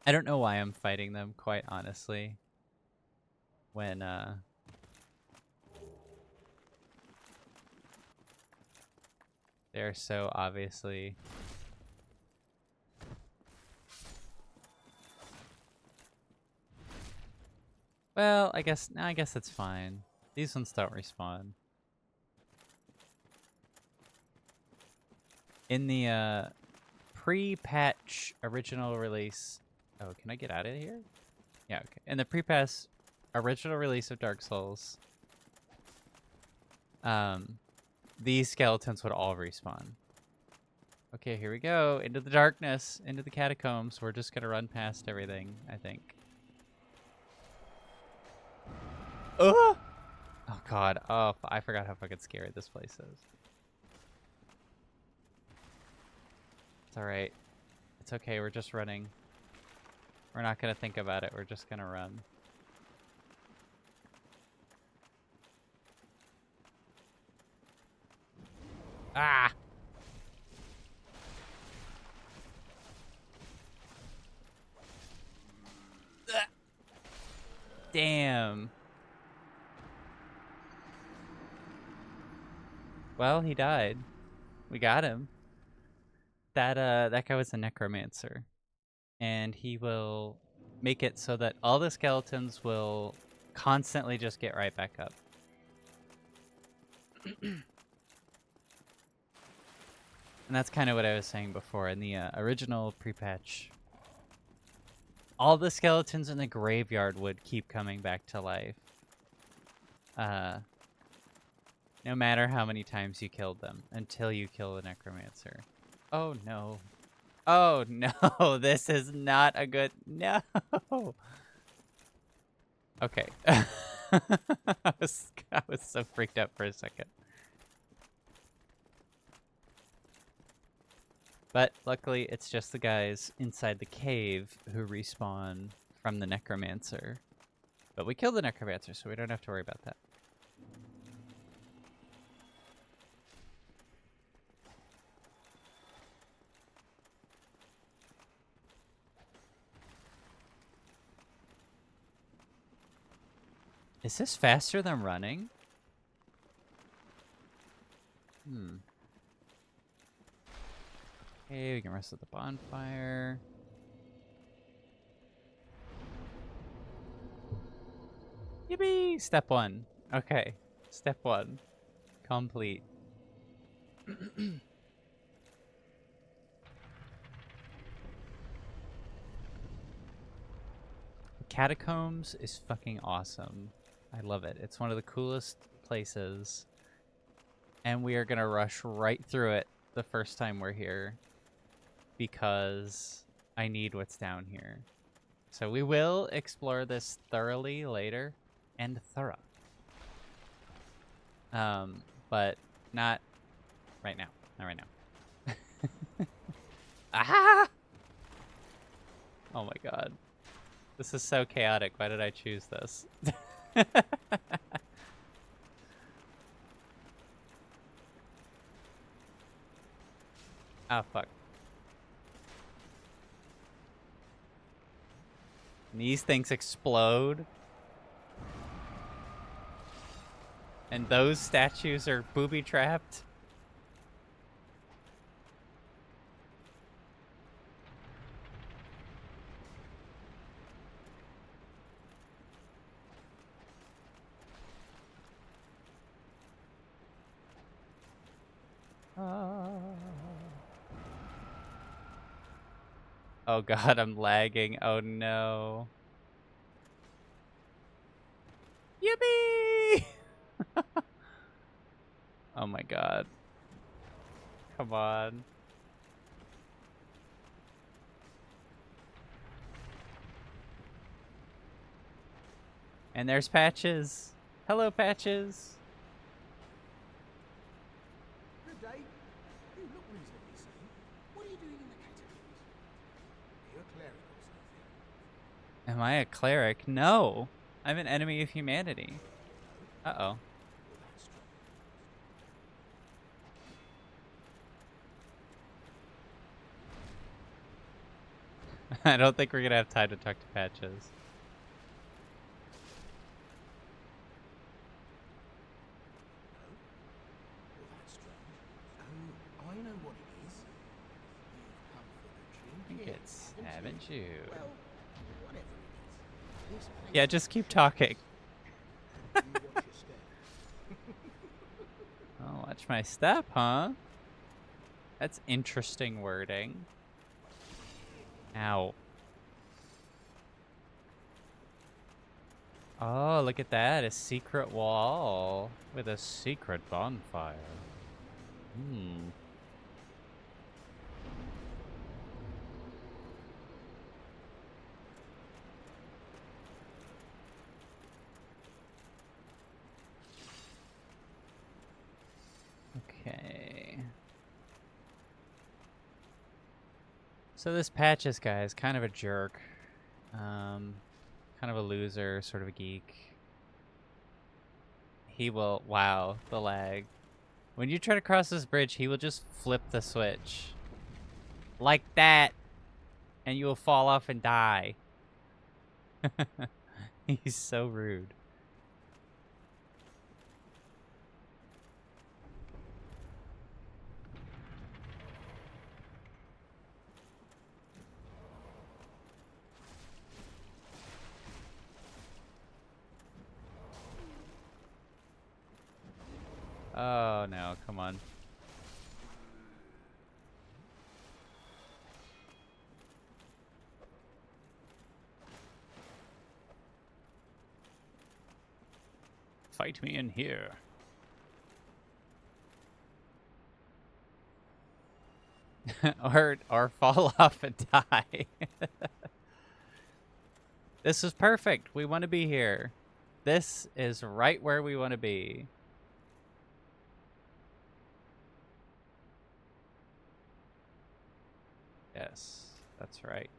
I don't know why I'm fighting them, quite honestly. When, they're so obviously... Well, I guess it's fine. These ones don't respawn. In the, pre-patch original release... Oh, can I get out of here? Yeah, okay. In the pre-patch original release of Dark Souls, these skeletons would all respawn. Okay, here we go. Into the darkness, into the catacombs. We're just gonna run past everything, I think. Oh god. Oh, I forgot how fucking scary this place is. It's alright. It's okay, we're just running. We're not gonna think about it, we're just gonna run. Ah! Damn. Well, he died. We got him. That guy was a necromancer. And he will make it so that all the skeletons will constantly just get right back up. And that's kind of what I was saying before. In the original pre-patch, all the skeletons in the graveyard would keep coming back to life. No matter how many times you killed them, until you kill the necromancer. Oh no. Oh no, this is not a good... No! Okay. I was so freaked out for a second. But luckily, it's just the guys inside the cave who respawn from the necromancer. But we killed the necromancer, so we don't have to worry about that. Is this faster than running? Okay, we can rest at the bonfire. Yippee! Step 1. Okay. Step 1. Complete. Catacombs is fucking awesome. I love it. It's one of the coolest places. And we are gonna rush right through it the first time we're here. Because I need what's down here. So we will explore this thoroughly later. And thorough. But not right now. Not right now. Ah! Oh my god. This is so chaotic. Why did I choose this? Oh, fuck. And these things explode. And those statues are booby-trapped. Oh god, I'm lagging. Oh no. Yippee! Oh my god. Come on. And there's Patches. Hello, Patches. Good day. You look reasonably sane. What are you doing in the catacombs? Are you a cleric or something? Am I a cleric? No. I'm an enemy of humanity. Uh-oh. I don't think we're gonna have time to talk to Patches. Well, that's strange. Oh, I know what it is. You've come for the trinket, Haven't you? Well, whatever it is. This place Yeah, just keep talking. you watch your step. Oh, watch my step, huh? That's interesting wording. Ow. Oh, look at that. A secret wall with a secret bonfire. Hmm. Okay. So this Patches guy is kind of a jerk. Kind of a loser, sort of a geek. He will... Wow, the lag. When you try to cross this bridge, he will just flip the switch. Like that! And you will fall off and die. He's so rude. Oh no, come on. Fight me in here. or fall off and die. This is perfect. We want to be here. This is right where we want to be. Yes, that's right.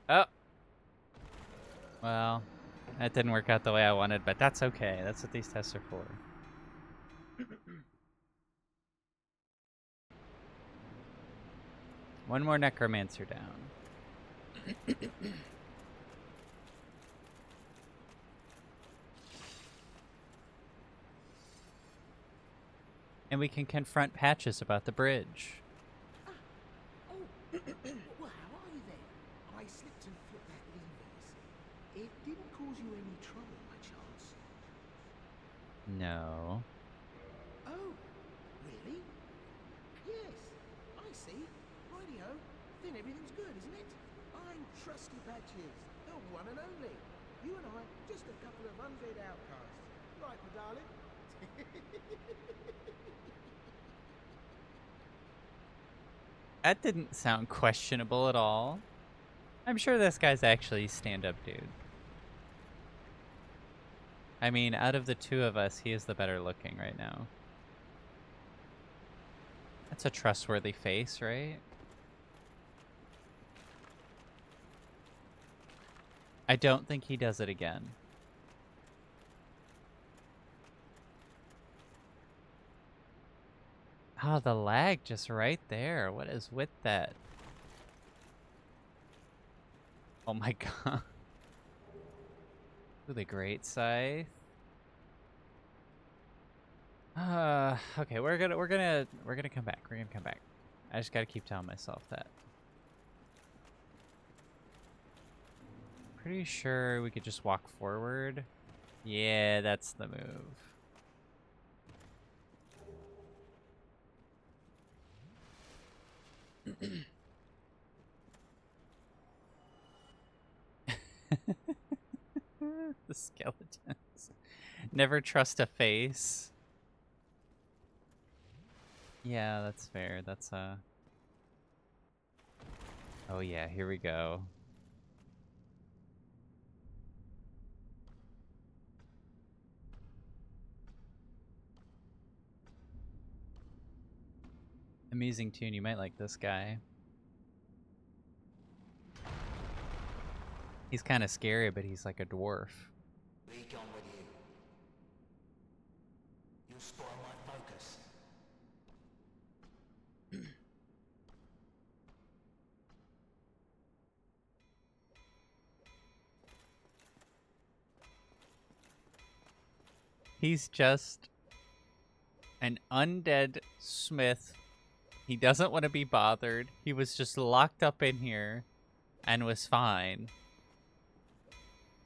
Oh. Well, that didn't work out the way I wanted, but that's okay. That's what these tests are for. One more necromancer down. And we can confront Patches about the bridge. Oh, well, how are you then? I slipped and flipped that lever, you see. It didn't cause you any trouble, by chance? No. Oh, really? Yes, I see. Rightio. Then everything's good, isn't it? I'm Trusty Patches, the one and only. You and I, just a couple of undead outcasts. Right, my darling? That didn't sound questionable at all. I'm sure this guy's actually stand-up dude. I mean, out of the two of us, he is the better looking right now. That's a trustworthy face, right? I don't think he does it again. Oh, the lag just right there. What is with that? Oh my god. Ooh, the great scythe. Okay, we're gonna come back. We're gonna come back. I just gotta keep telling myself that. Pretty sure we could just walk forward. Yeah, that's the move. The skeletons. Never trust a face. Yeah, that's fair. That's Oh yeah, here we go. Amazing tune. You might like this guy. He's kind of scary, but he's like a dwarf. Be gone with you. You'll spoil my focus. He's just an undead smith. He doesn't want to be bothered. He was just locked up in here and was fine.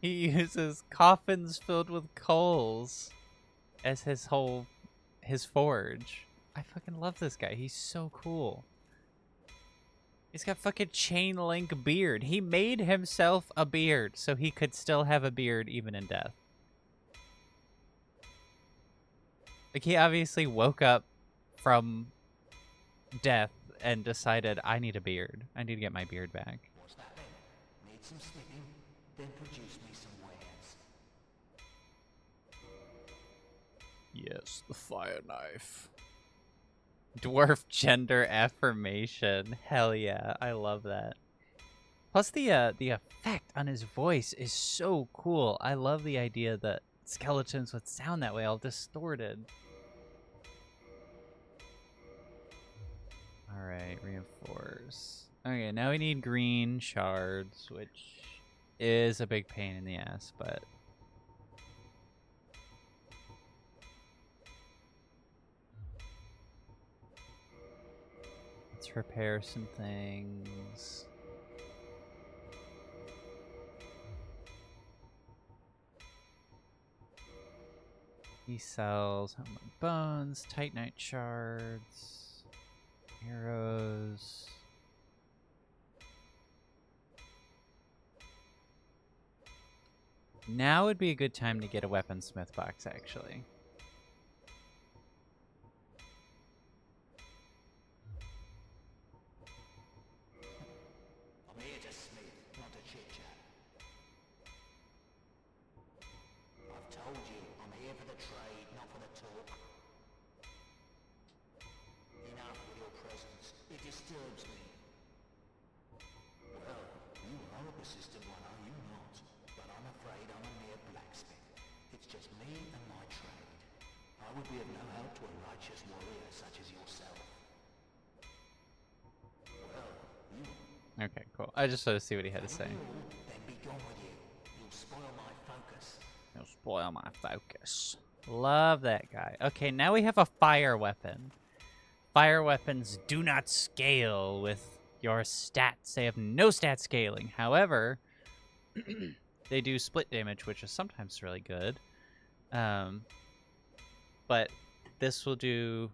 He uses coffins filled with coals as his forge. I fucking love this guy. He's so cool. He's got fucking chain link beard. He made himself a beard so he could still have a beard even in death. Like, he obviously woke up from death and decided, I need a beard. I need to get my beard back. What's that then? Need some snipping, then produce me some wares. Yes, the fire knife. Dwarf gender affirmation. Hell yeah, I love that. Plus the effect on his voice is so cool. I love the idea that skeletons would sound that way, all distorted. Alright, reinforce. Okay, now we need green shards, which is a big pain in the ass, but... let's repair some things. He sells bones, titanite shards, arrows. Now would be a good time to get a weaponsmith box, actually. I'm here to smith, not to chit-chat. I've told you, I'm here for the trade, not for the talk. Enough with your presence. It disturbs me. Well, you are a persistent one, are you not? But I'm afraid I'm a mere blacksmith. It's just me and my trade. I would be of no help to a righteous warrior such as yourself. Well, you... Okay, cool. I just wanted to see what he had to say. Then be gone with you. You'll spoil my focus. You'll spoil my focus. Love that guy. Okay, now we have a fire weapon. Fire weapons do not scale with your stats. They have no stat scaling. However, they do split damage, which is sometimes really good. But this will do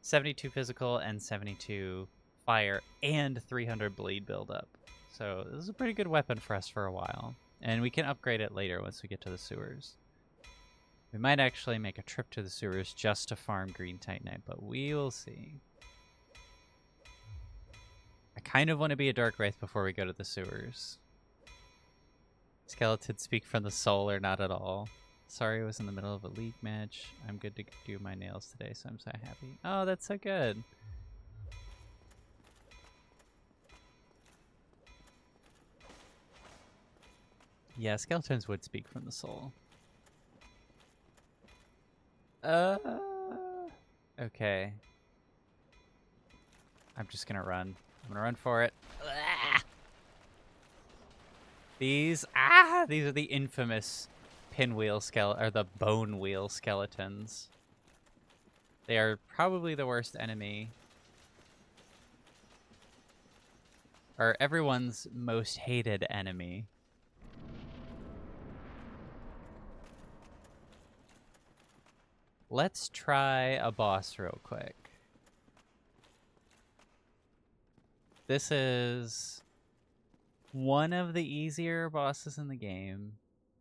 72 physical and 72 fire and 300 bleed buildup. So this is a pretty good weapon for us for a while. And we can upgrade it later once we get to the sewers. We might actually make a trip to the sewers just to farm green titanite, but we will see. I kind of want to be a Darkwraith before we go to the sewers. Skeletons speak from the soul or not at all. Sorry I was in the middle of a league match. I'm good to do my nails today, so I'm so happy. Oh, that's so good. Yeah, skeletons would speak from the soul. Okay. I'm just gonna run. I'm gonna run for it. These are the infamous pinwheel or the bone wheel skeletons. They are probably the worst enemy. Or everyone's most hated enemy. Let's try a boss real quick. This is one of the easier bosses in the game.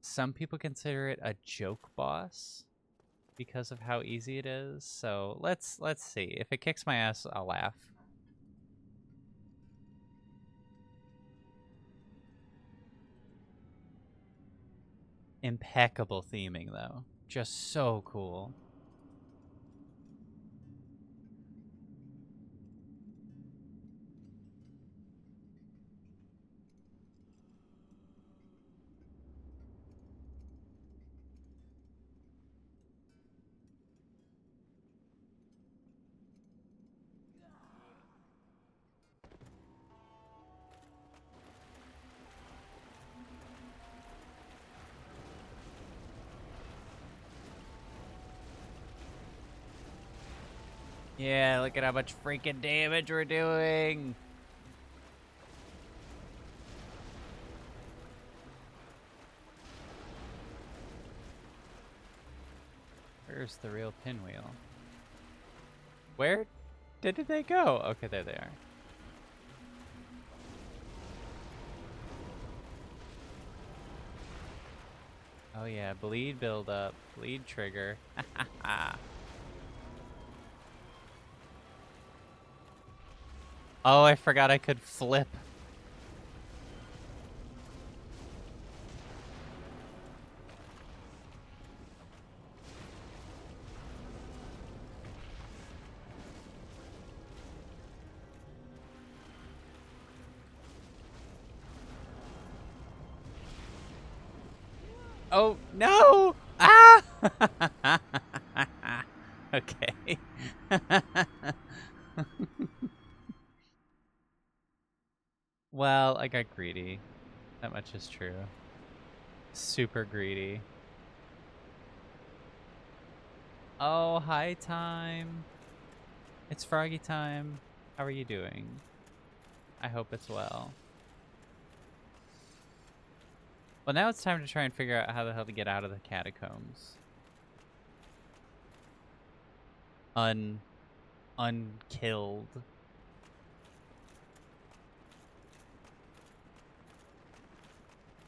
Some people consider it a joke boss because of how easy it is. So let's see. If it kicks my ass, I'll laugh. Impeccable theming though. Just so cool. Yeah, look at how much freaking damage we're doing. Where's the real pinwheel? Where did they go? Okay, there they are. Oh yeah, bleed buildup, bleed trigger. Oh, I forgot I could flip. Oh, no! Ah! Okay. Well, I got greedy. That much is true. Super greedy. Oh, hi, time. It's Froggy time. How are you doing? I hope it's well. Well, now it's time to try and figure out how the hell to get out of the catacombs. Unkilled.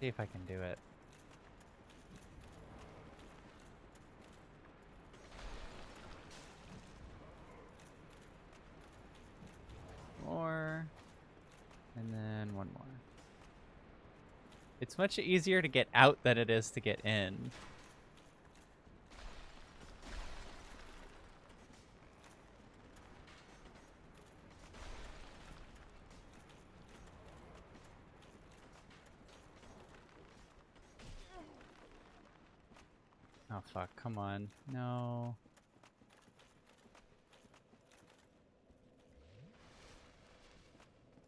See if I can do it. More. And then one more. It's much easier to get out than it is to get in. Oh, fuck. Come on. No.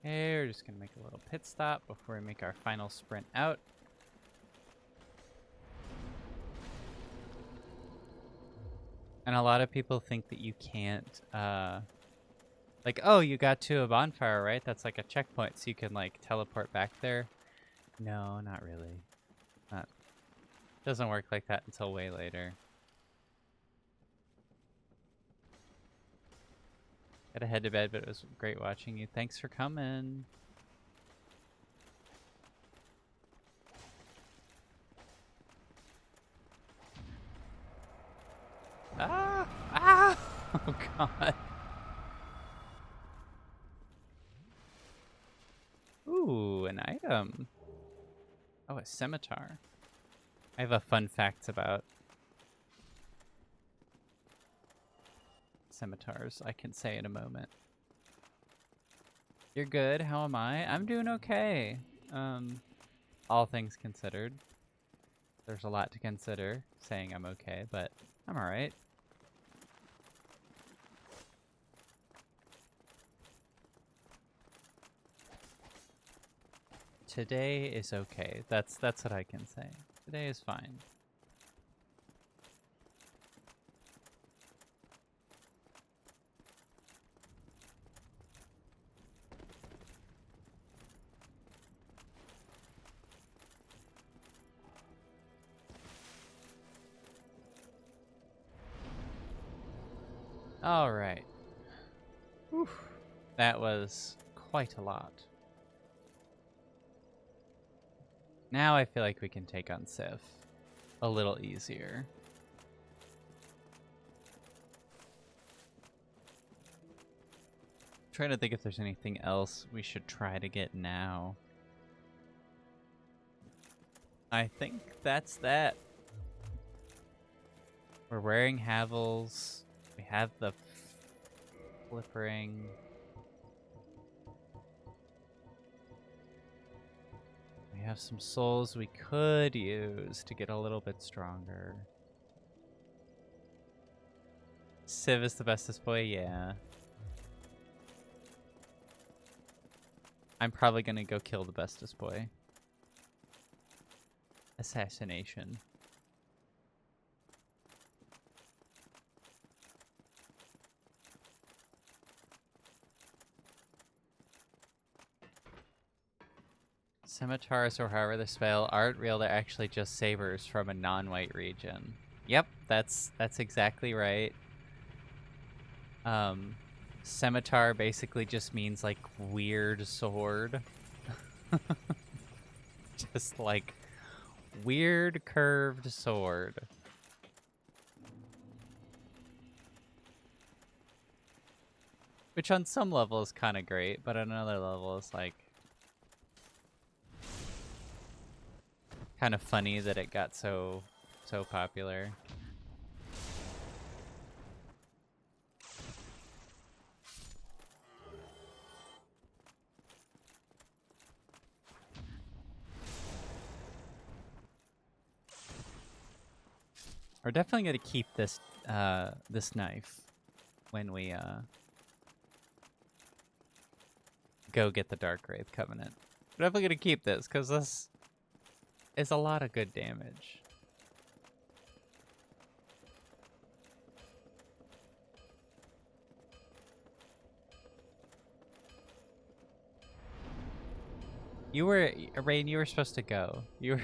Okay, we're just going to make a little pit stop before we make our final sprint out. And a lot of people think that you can't, like, oh, you got to a bonfire, right? That's like a checkpoint, so you can, like, teleport back there. No, not really. Doesn't work like that until way later. Gotta head to bed, but it was great watching you. Thanks for coming. Ah! Ah! Oh, God. Ooh, an item. Oh, a scimitar. I have a fun fact about scimitars I can say in a moment. You're good. How am I? I'm doing okay. All things considered. There's a lot to consider saying I'm okay, but I'm alright. Today is okay. That's what I can say. Today is fine. All right. Whew. That was quite a lot. Now I feel like we can take on Sif a little easier. Trying to think if there's anything else we should try to get now. I think that's that. We're wearing Havels. We have the flip ring. We have some souls we could use to get a little bit stronger. Civ is the bestest boy, yeah. I'm probably gonna go kill the bestest boy. Assassination. Scimitars, or however they spell, aren't real. They're actually just sabers from a non-white region. Yep, that's exactly right. Scimitar basically just means like weird sword. Just like weird curved sword. Which on some level is kind of great, but on another level is like kind of funny that it got so popular. We're definitely gonna keep this this knife when we go get the Darkwraith Covenant. We're definitely gonna keep this because this is a lot of good damage. You were, Rain, you were supposed to go. You were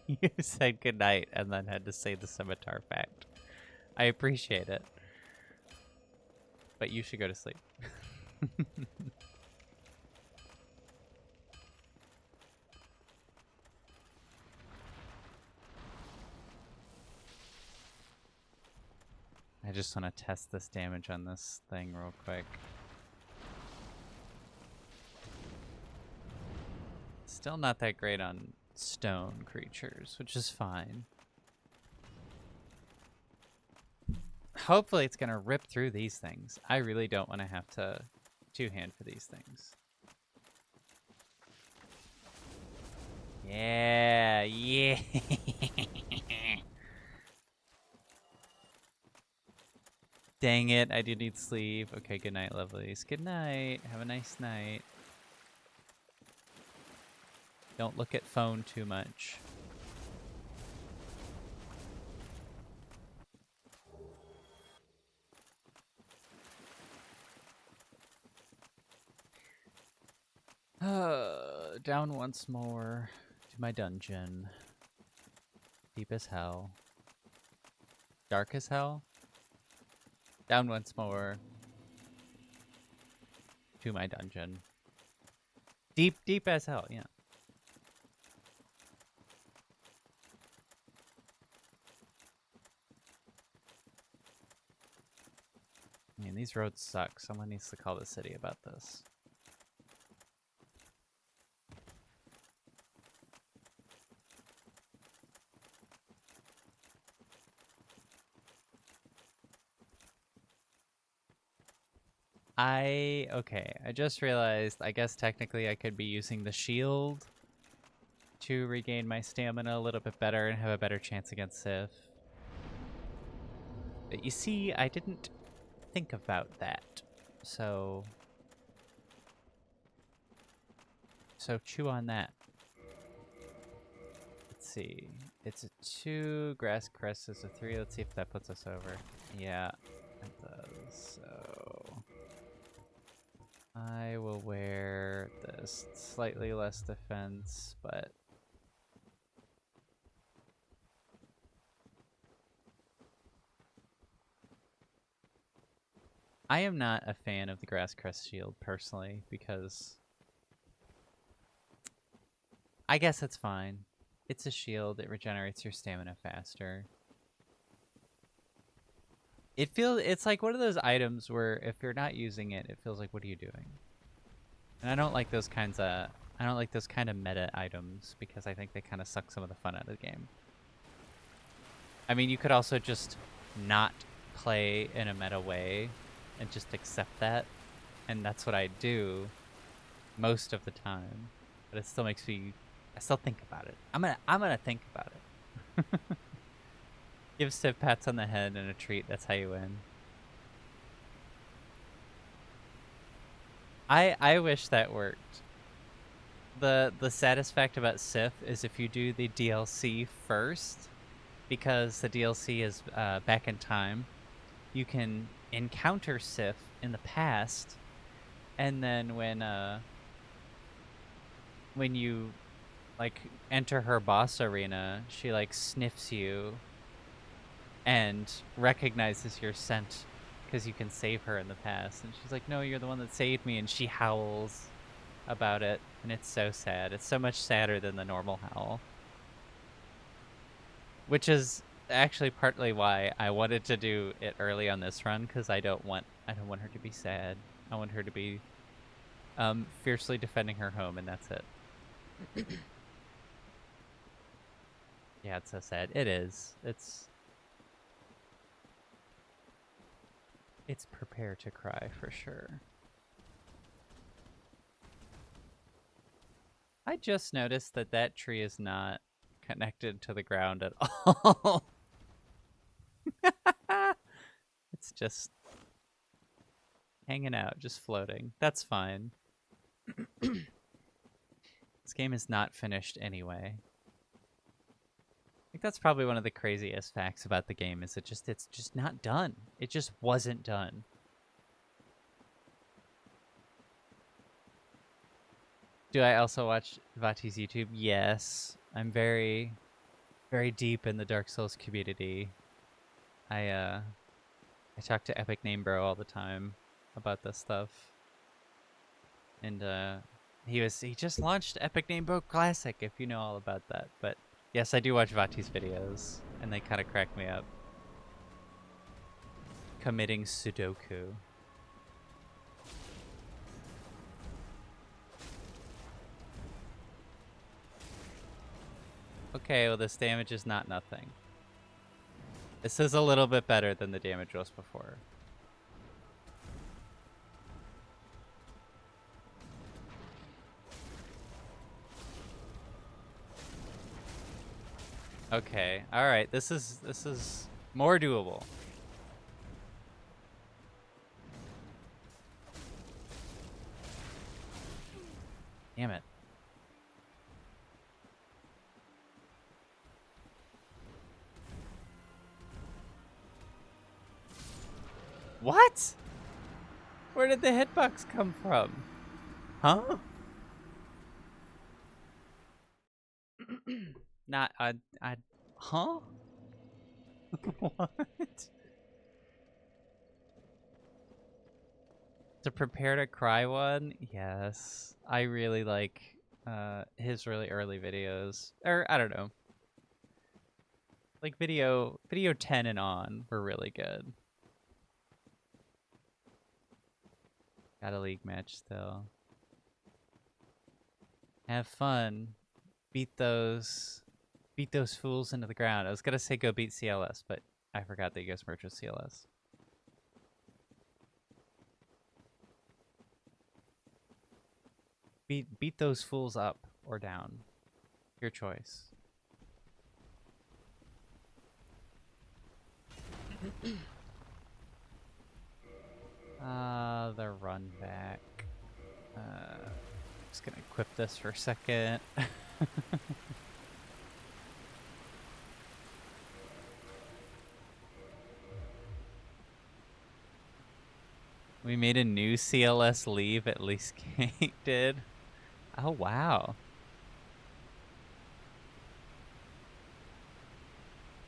you said goodnight and then had to say the scimitar fact. I appreciate it. But you should go to sleep. I just want to test this damage on this thing real quick. Still not that great on stone creatures, which is fine. Hopefully it's gonna rip through these things. I really don't want to have to two-hand for these things. Yeah, yeah. Dang it, I do need sleep. Okay, good night, lovelies. Good night. Have a nice night. Don't look at phone too much. Down once more to my dungeon. Deep as hell. Dark as hell. Down once more to my dungeon. Deep as hell, yeah. I mean, these roads suck. Someone needs to call the city about this. Okay, I just realized, I guess technically I could be using the shield to regain my stamina a little bit better and have a better chance against Sif. But you see, I didn't think about that. So chew on that. Let's see. It's a 2, grass crest is a 3. Let's see if that puts us over. Yeah, it does. So I will wear this. Slightly less defense, but I am not a fan of the grass crest shield personally because I guess it's fine. It's a shield. It regenerates your stamina faster. It's like one of those items where if you're not using it, it feels like, what are you doing? And I don't like those kind of meta items because I think they kind of suck some of the fun out of the game. I mean, you could also just not play in a meta way and just accept that, and that's what I do most of the time. But it still makes me, I still think about it. I'm gonna think about it. Give Civ pats on the head and a treat. That's how you win. I wish that worked. The saddest fact about Sif is if you do the DLC first, because the DLC is back in time, you can encounter Sif in the past, and then when you like, enter her boss arena, she, like, sniffs you and recognizes your scent because you can save her in the past. And she's like, no, you're the one that saved me. And she howls about it. And it's so sad. It's so much sadder than the normal howl. Which is actually partly why I wanted to do it early on this run, because I don't want her to be sad. I want her to be fiercely defending her home, and that's it. Yeah, it's so sad. It is. It's prepare to cry for sure. I just noticed that that tree is not connected to the ground at all. It's just hanging out, just floating. That's fine. This game is not finished anyway. I think that's probably one of the craziest facts about the game is it's just not done. It just wasn't done. Do I also watch Vati's YouTube? Yes. I'm very, very deep in the Dark Souls community. I talk to Epic Name Bro all the time about this stuff. And he just launched Epic Name Bro Classic, if you know all about that. But yes, I do watch Vati's videos, and they kind of crack me up. Committing Sudoku. Okay, well this damage is not nothing. This is a little bit better than the damage was before. Okay, alright, this is more doable. Damn it. What? Where did the hitbox come from? Huh? Not, huh? What? To prepare to cry one? Yes. I really like his really early videos. Or, I don't know. Like video 10 and on were really good. Got a league match still. Have fun. Beat those fools into the ground. I was gonna say go beat CLS, but I forgot that you guys merged with CLS. Beat those fools up or down. Your choice. The run back. Just gonna equip this for a second. We made a new CLS leave, at least Kate did. Oh, wow.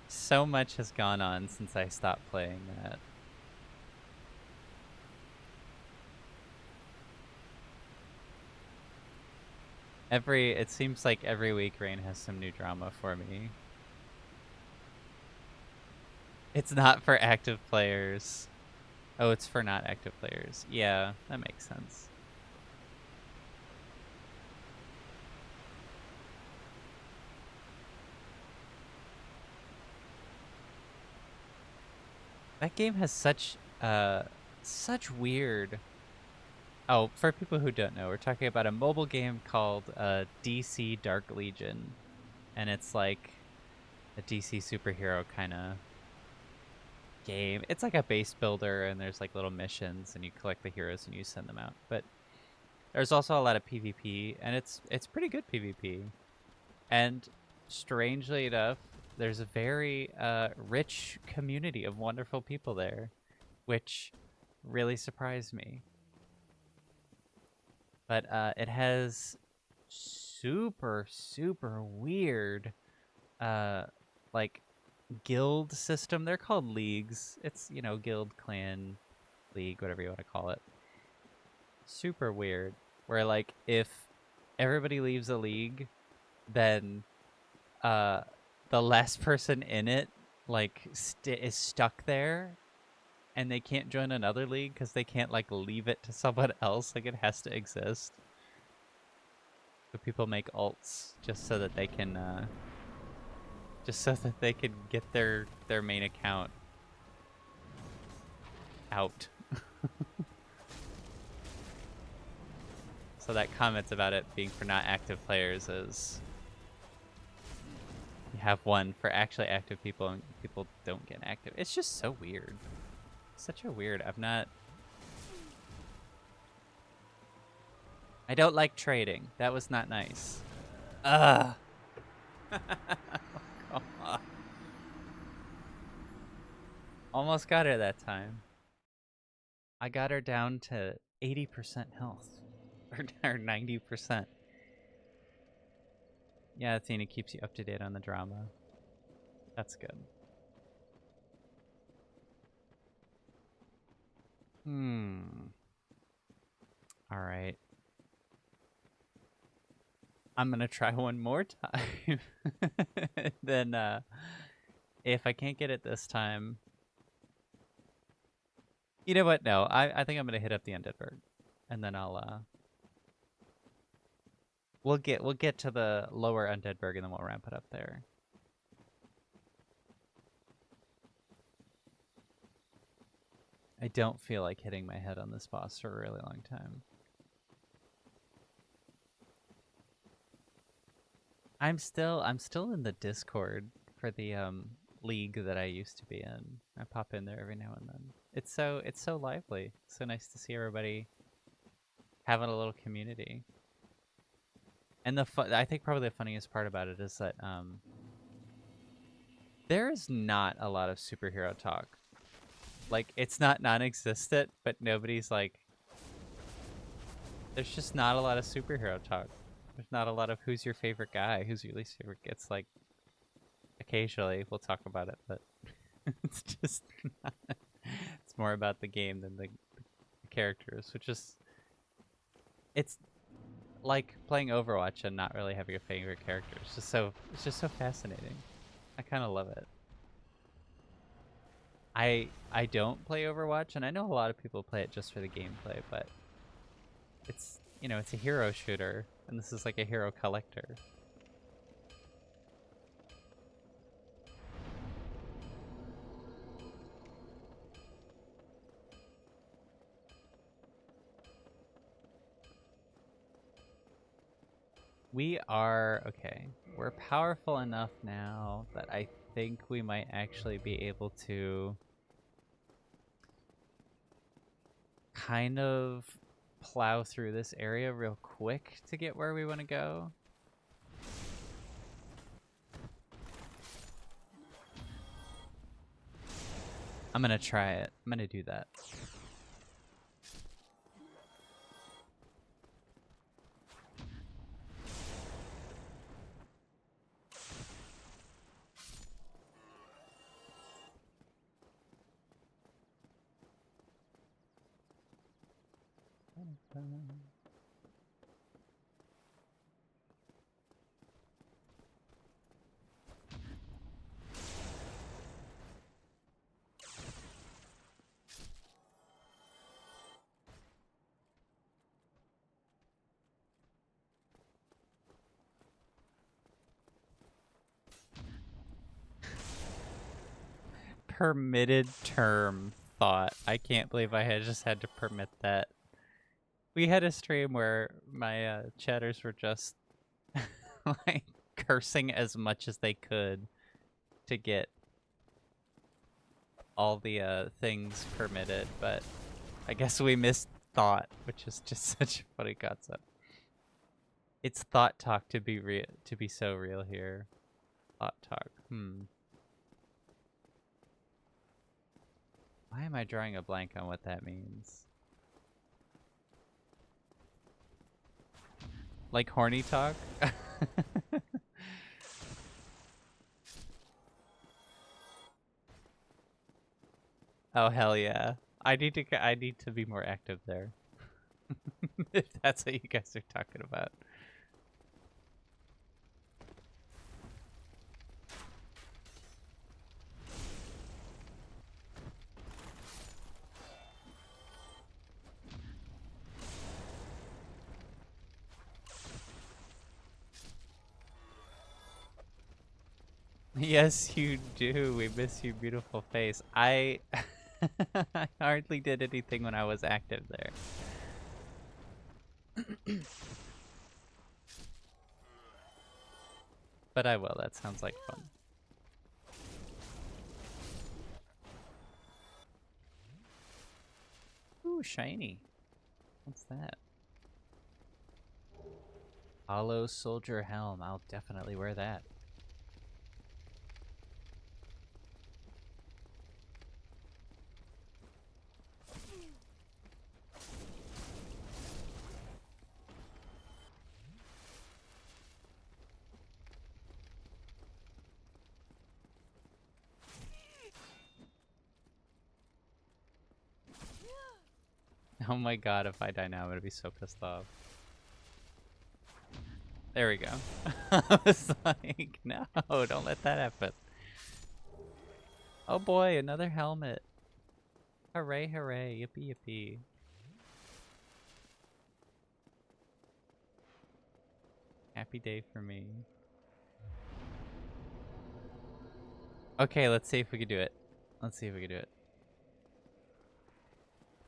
So much has gone on since I stopped playing that. It seems like every week Rain has some new drama for me. It's not for active players. Oh, it's for not active players. Yeah, that makes sense. That game has such weird... Oh, for people who don't know, we're talking about a mobile game called DC Dark Legion. And it's like a DC superhero kind of game. It's like a base builder, and there's like little missions, and you collect the heroes and you send them out. But there's also a lot of PvP, and it's pretty good PvP. And strangely enough, there's a very rich community of wonderful people there, which really surprised me. But it has super, super weird, like, guild system. They're called leagues. It's, you know, guild, clan, league, whatever you want to call it. Super weird. Where, like, if everybody leaves a league, then the last person in it, like, is stuck there, and they can't join another league because they can't, like, leave it to someone else. Like, it has to exist. So people make alts just so that they can get their main account out. So that comments about it being for not active players is you have one for actually active people and people don't get active. It's just so weird. Such a weird. I don't like trading. That was not nice. Ugh. Come on. Almost got her that time. I got her down to 80% health. Or 90%. Yeah, Athena keeps you up to date on the drama. That's good. Alright. I'm gonna try one more time. Then, if I can't get it this time... You know what? No, I think I'm gonna hit up the Undead Bird. And then I'll, We'll get to the lower Undead Berg and then we'll ramp it up there. I don't feel like hitting my head on this boss for a really long time. I'm still in the Discord for the league that I used to be in. I pop in there every now and then. It's so lively. So nice to see everybody having a little community. And I think probably the funniest part about it is that there is not a lot of superhero talk. Like, it's not non-existent, but nobody's like... There's just not a lot of superhero talk. There's not a lot of who's your favorite guy, who's your least favorite. It's like, occasionally we'll talk about it, but it's just not... It's more about the game than the characters, which is... It's like playing Overwatch and not really having a favorite character. It's just so fascinating. I kind of love it. I don't play Overwatch, and I know a lot of people play it just for the gameplay, but it's, you know, it's a hero shooter, and this is like a hero collector. We are, okay, we're powerful enough now that I think we might actually be able to kind of plow through this area real quick to get where we want to go. I'm gonna try it. I'm gonna do that. Permitted term thought. I can't believe I just had to permit that. We had a stream where my chatters were just like cursing as much as they could to get all the things permitted, but I guess we missed thought, which is just such a funny concept. It's thought talk to be real, to be so real here. Thought talk. Why am I drawing a blank on what that means? Like horny talk? Oh hell yeah. I need to be more active there. If that's what you guys are talking about. Yes, you do. We miss your beautiful face. I I hardly did anything when I was active there. But I will. That sounds like fun. Ooh, shiny. What's that? Hollow Soldier Helm. I'll definitely wear that. Oh my god, if I die now, I'm gonna be so pissed off. There we go. I was like, no, don't let that happen. Oh boy, another helmet. Hooray, hooray, yippee, yippee. Happy day for me. Okay, let's see if we can do it. Let's see if we can do it.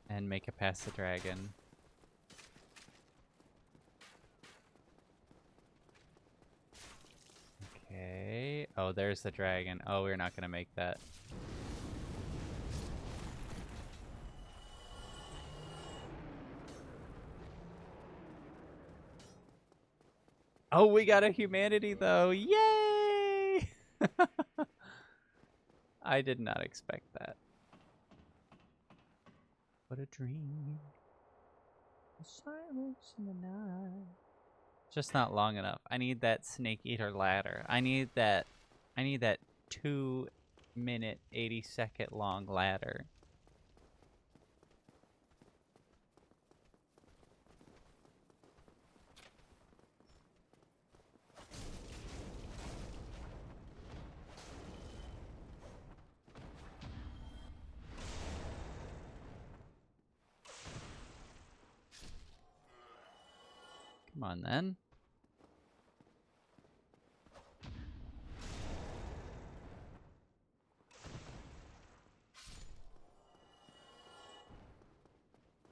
And make it past the dragon. Okay. Oh, there's the dragon. Oh, we're not gonna make that. Oh, we got a humanity though. Yay! I did not expect that. What a dream. The silence in the night. Just not long enough. I need that snake eater ladder. I need that 2-minute 80-second long ladder. Come on then.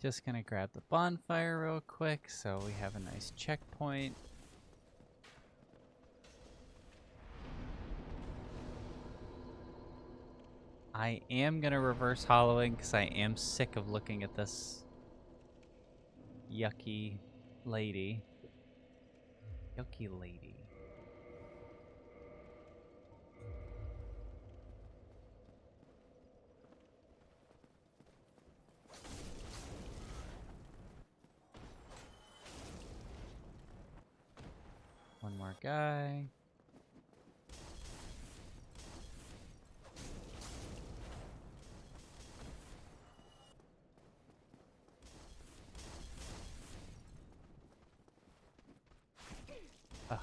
Just gonna grab the bonfire real quick so we have a nice checkpoint. I am gonna reverse hollowing because I am sick of looking at this yucky lady. Yucky lady. One more guy. Ugh.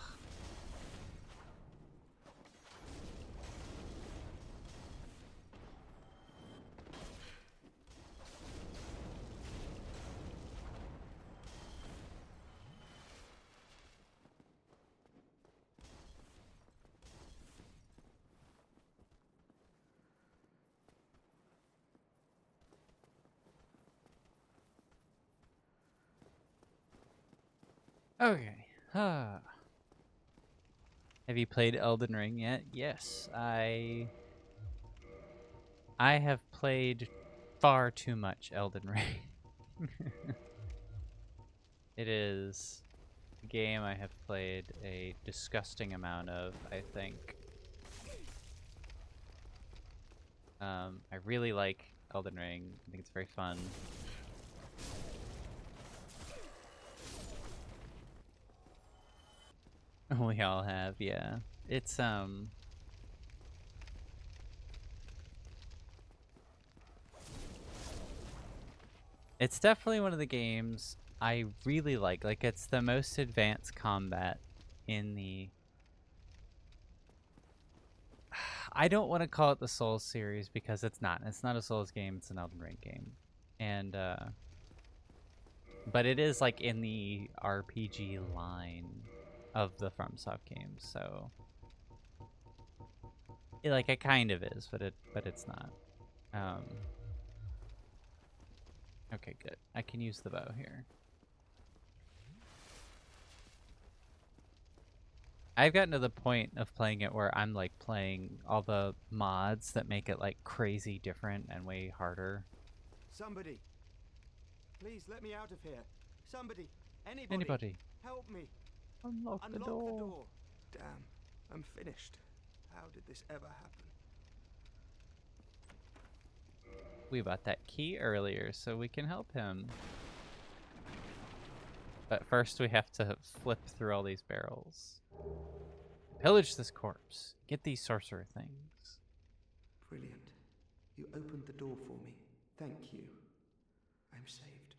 Okay. Have you played Elden Ring yet? Yes, I have played far too much Elden Ring. It is a game I have played a disgusting amount of, I think. I really like Elden Ring. I think it's very fun. We all have, yeah. It's it's definitely one of the games I really like. Like, it's the most advanced combat in the... I don't want to call it the Souls series because it's not. It's not a Souls game, it's an Elden Ring game. And, but it is, like, in the RPG line of the FromSoft games, so... like, it kind of is, but it's not. Okay, good. I can use the bow here. I've gotten to the point of playing it where I'm like playing all the mods that make it like crazy different and way harder. Somebody, please let me out of here. Somebody, Anybody, help me. unlock the door. Damn, I'm finished. How did this ever happen? We bought that key earlier so we can help him. But first we have to flip through all these barrels. Pillage this corpse. Get these sorcerer things. Brilliant. You opened the door for me. Thank you. I'm saved.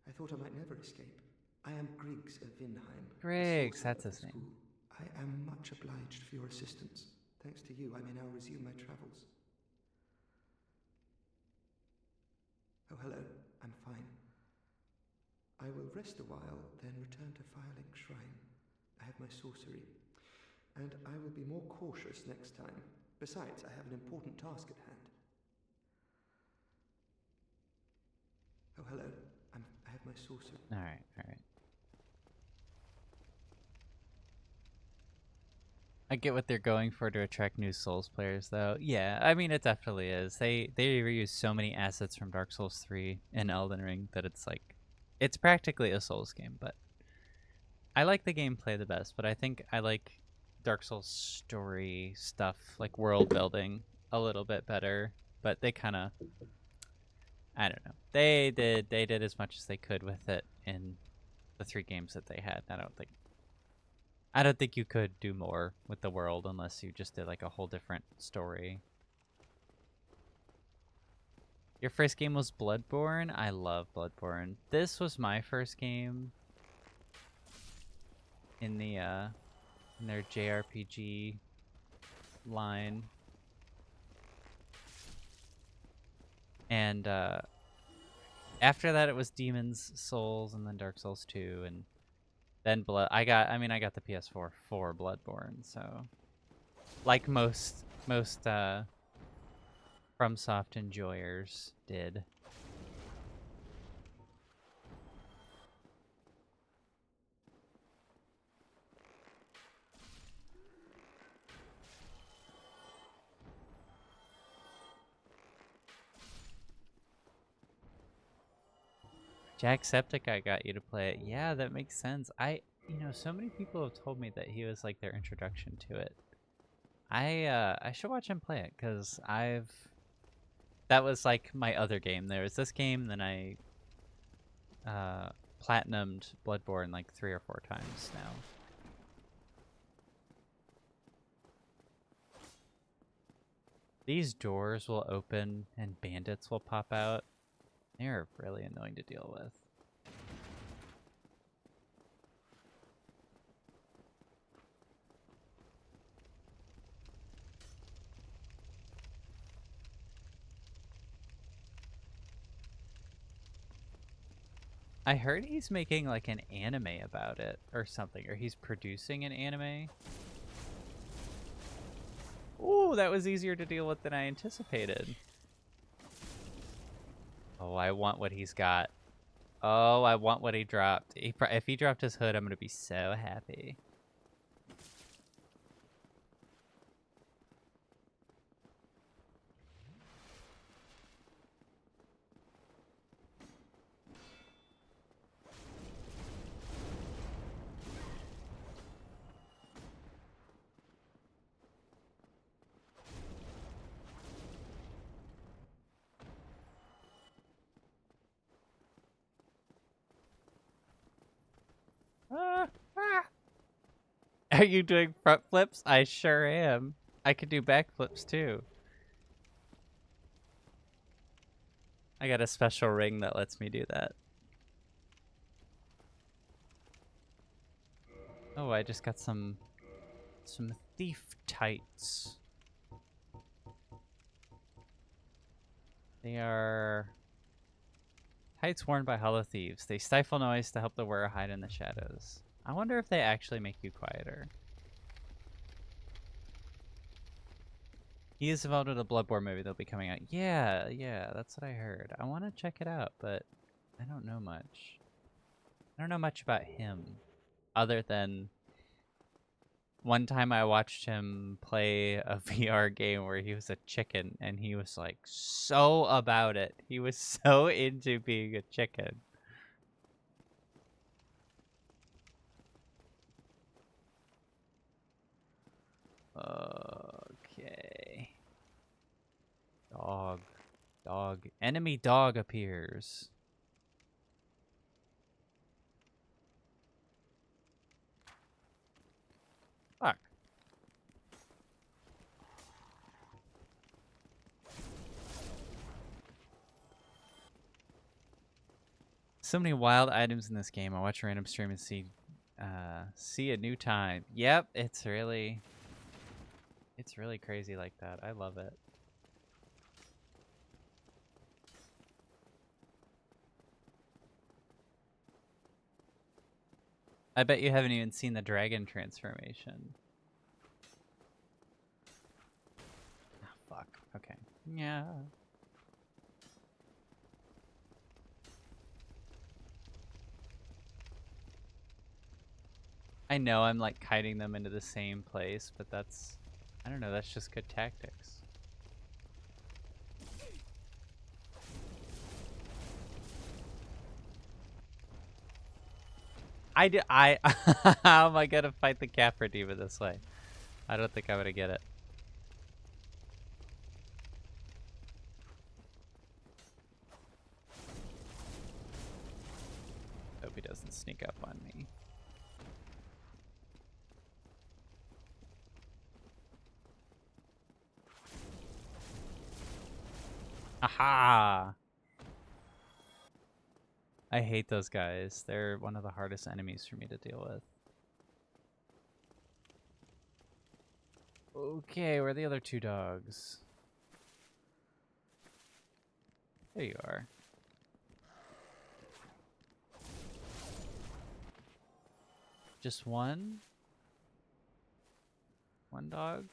I thought I might never escape. I am Griggs of Vinheim. Griggs, that's his name. School. I am much obliged for your assistance. Thanks to you, I may now resume my travels. Oh, hello. I'm fine. I will rest a while, then return to Firelink Shrine. I have my sorcery. And I will be more cautious next time. Besides, I have an important task at hand. Oh, hello. I have my sorcery. All right. I get what they're going for to attract new Souls players, though. Yeah, I mean, it definitely is. They reuse so many assets from Dark Souls 3 and Elden Ring that it's like, it's practically a Souls game. But I like the gameplay the best. But I think I like Dark Souls story stuff, like world building, a little bit better. But they kind of, I don't know. They did as much as they could with it in the 3 games that they had. I don't think you could do more with the world unless you just did like a whole different story. Your first game was Bloodborne? I love Bloodborne. This was my first game in the in their JRPG line. And after that it was Demon's Souls and then Dark Souls 2 and then I got the PS4 for Bloodborne, so like most FromSoft enjoyers did. Jacksepticeye got you to play it. Yeah, that makes sense. So many people have told me that he was like their introduction to it. I should watch him play it because that was like my other game. There was this game, then I platinumed Bloodborne like 3 or 4 times now. These doors will open and bandits will pop out. They're really annoying to deal with. I heard he's making like an anime about it or something, or he's producing an anime. Ooh, that was easier to deal with than I anticipated. Oh, I want what he's got. Oh, I want what he dropped. If he dropped his hood, I'm going to be so happy. Ah, ah. Are you doing front flips? I sure am. I could do back flips too. I got a special ring that lets me do that. Oh, I just got some thief tights. They are tights worn by hollow thieves. They stifle noise to help the wearer hide in the shadows. I wonder if they actually make you quieter. He is involved with a Bloodborne movie that'll be coming out. Yeah, that's what I heard. I want to check it out, but I don't know much. I don't know much about him, other than one time I watched him play a VR game where he was a chicken, and he was like so about it. He was so into being a chicken. Okay. Dog. Enemy dog appears. Fuck. So many wild items in this game. I watch a random stream and see a new time. Yep, it's really crazy like that. I love it. I bet you haven't even seen the dragon transformation. Oh, fuck. Okay. Yeah. I know I'm like kiting them into the same place, but that's, I don't know, that's just good tactics. How am I gonna fight the Capra Diva this way? I don't think I'm gonna get it. Hope he doesn't sneak up on me. Aha! I hate those guys. They're one of the hardest enemies for me to deal with. Okay, where are the other two dogs? There you are. Just one? One dog?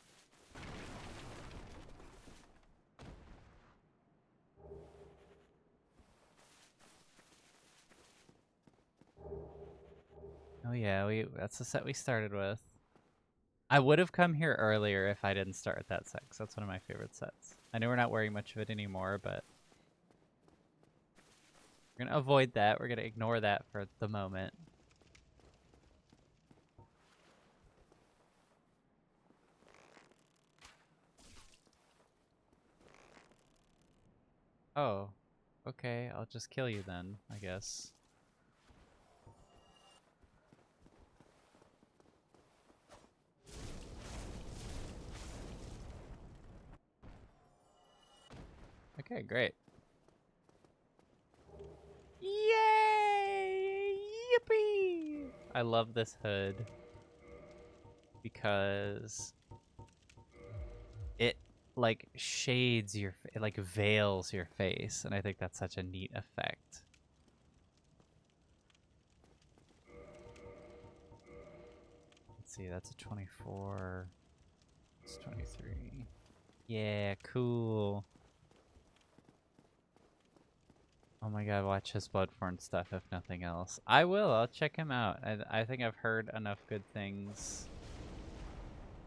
Oh yeah, that's the set we started with. I would have come here earlier if I didn't start with that set, 'cause that's one of my favorite sets. I know we're not wearing much of it anymore, but we're gonna avoid that. We're gonna ignore that for the moment. Oh, okay. I'll just kill you then, I guess. Okay, great. Yay! Yippee! I love this hood because it like shades your, it like veils your face, and I think that's such a neat effect. Let's see, that's a 24. It's 23. Yeah, cool. Oh my god, watch his Bloodborne stuff if nothing else. I will, I'll check him out. I think I've heard enough good things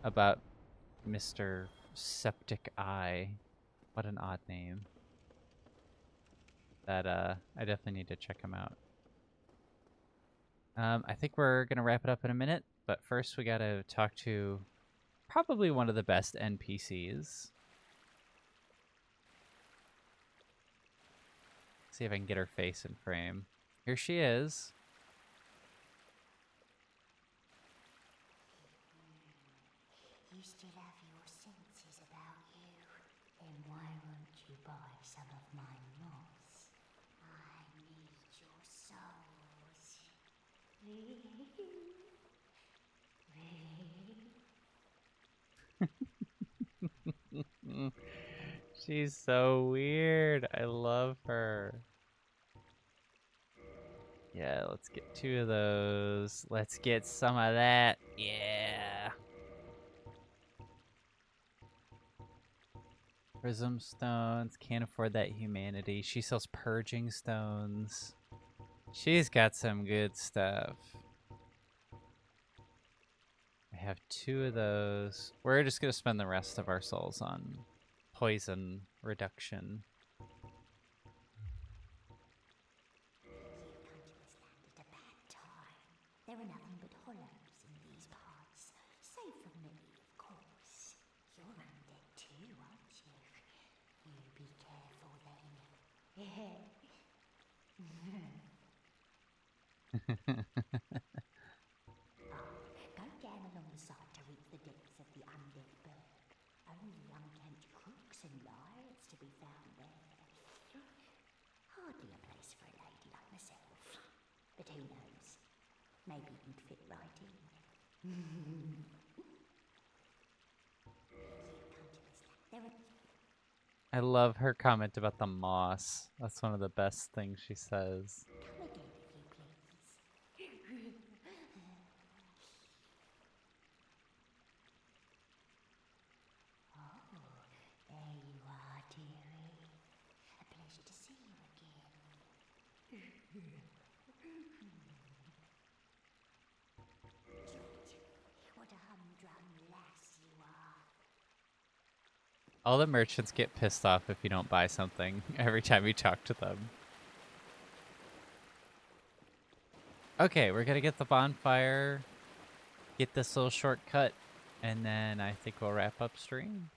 about Mr. Septic Eye. What an odd name. That I definitely need to check him out. I think we're gonna wrap it up in a minute, but first we gotta talk to probably one of the best NPCs. See if I can get her face in frame. Here she is. She's so weird. I love her. Yeah, let's get 2 of those. Let's get some of that. Yeah. Prism stones. Can't afford that humanity. She sells purging stones. She's got some good stuff. I have 2 of those. We're just going to spend the rest of our souls on poison reduction. You've come to this land at a bad time. There are nothing but hollows in these parts, save for me, of course. You're undead too, aren't you? You be careful then. Go down along the side to reach the depths of the undead berg. Only unkempt crooks and liars to be found there. Hardly a place for a lady like myself. But who knows? Maybe you'd fit right in. I love her comment about the moss. That's one of the best things she says. Come again, if you please. Oh, there you are, dearie. A pleasure to see you again. What a humdrum lass you are. All the merchants get pissed off if you don't buy something every time you talk to them. Okay, we're gonna get the bonfire, get this little shortcut, and then I think we'll wrap up stream.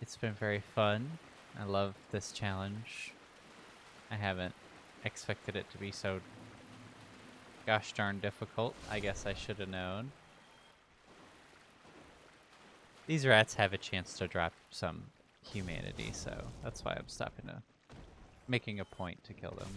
It's been very fun. I love this challenge. I haven't expected it to be so gosh darn difficult. I guess I should have known. These rats have a chance to drop some humanity, so that's why I'm stopping to making a point to kill them.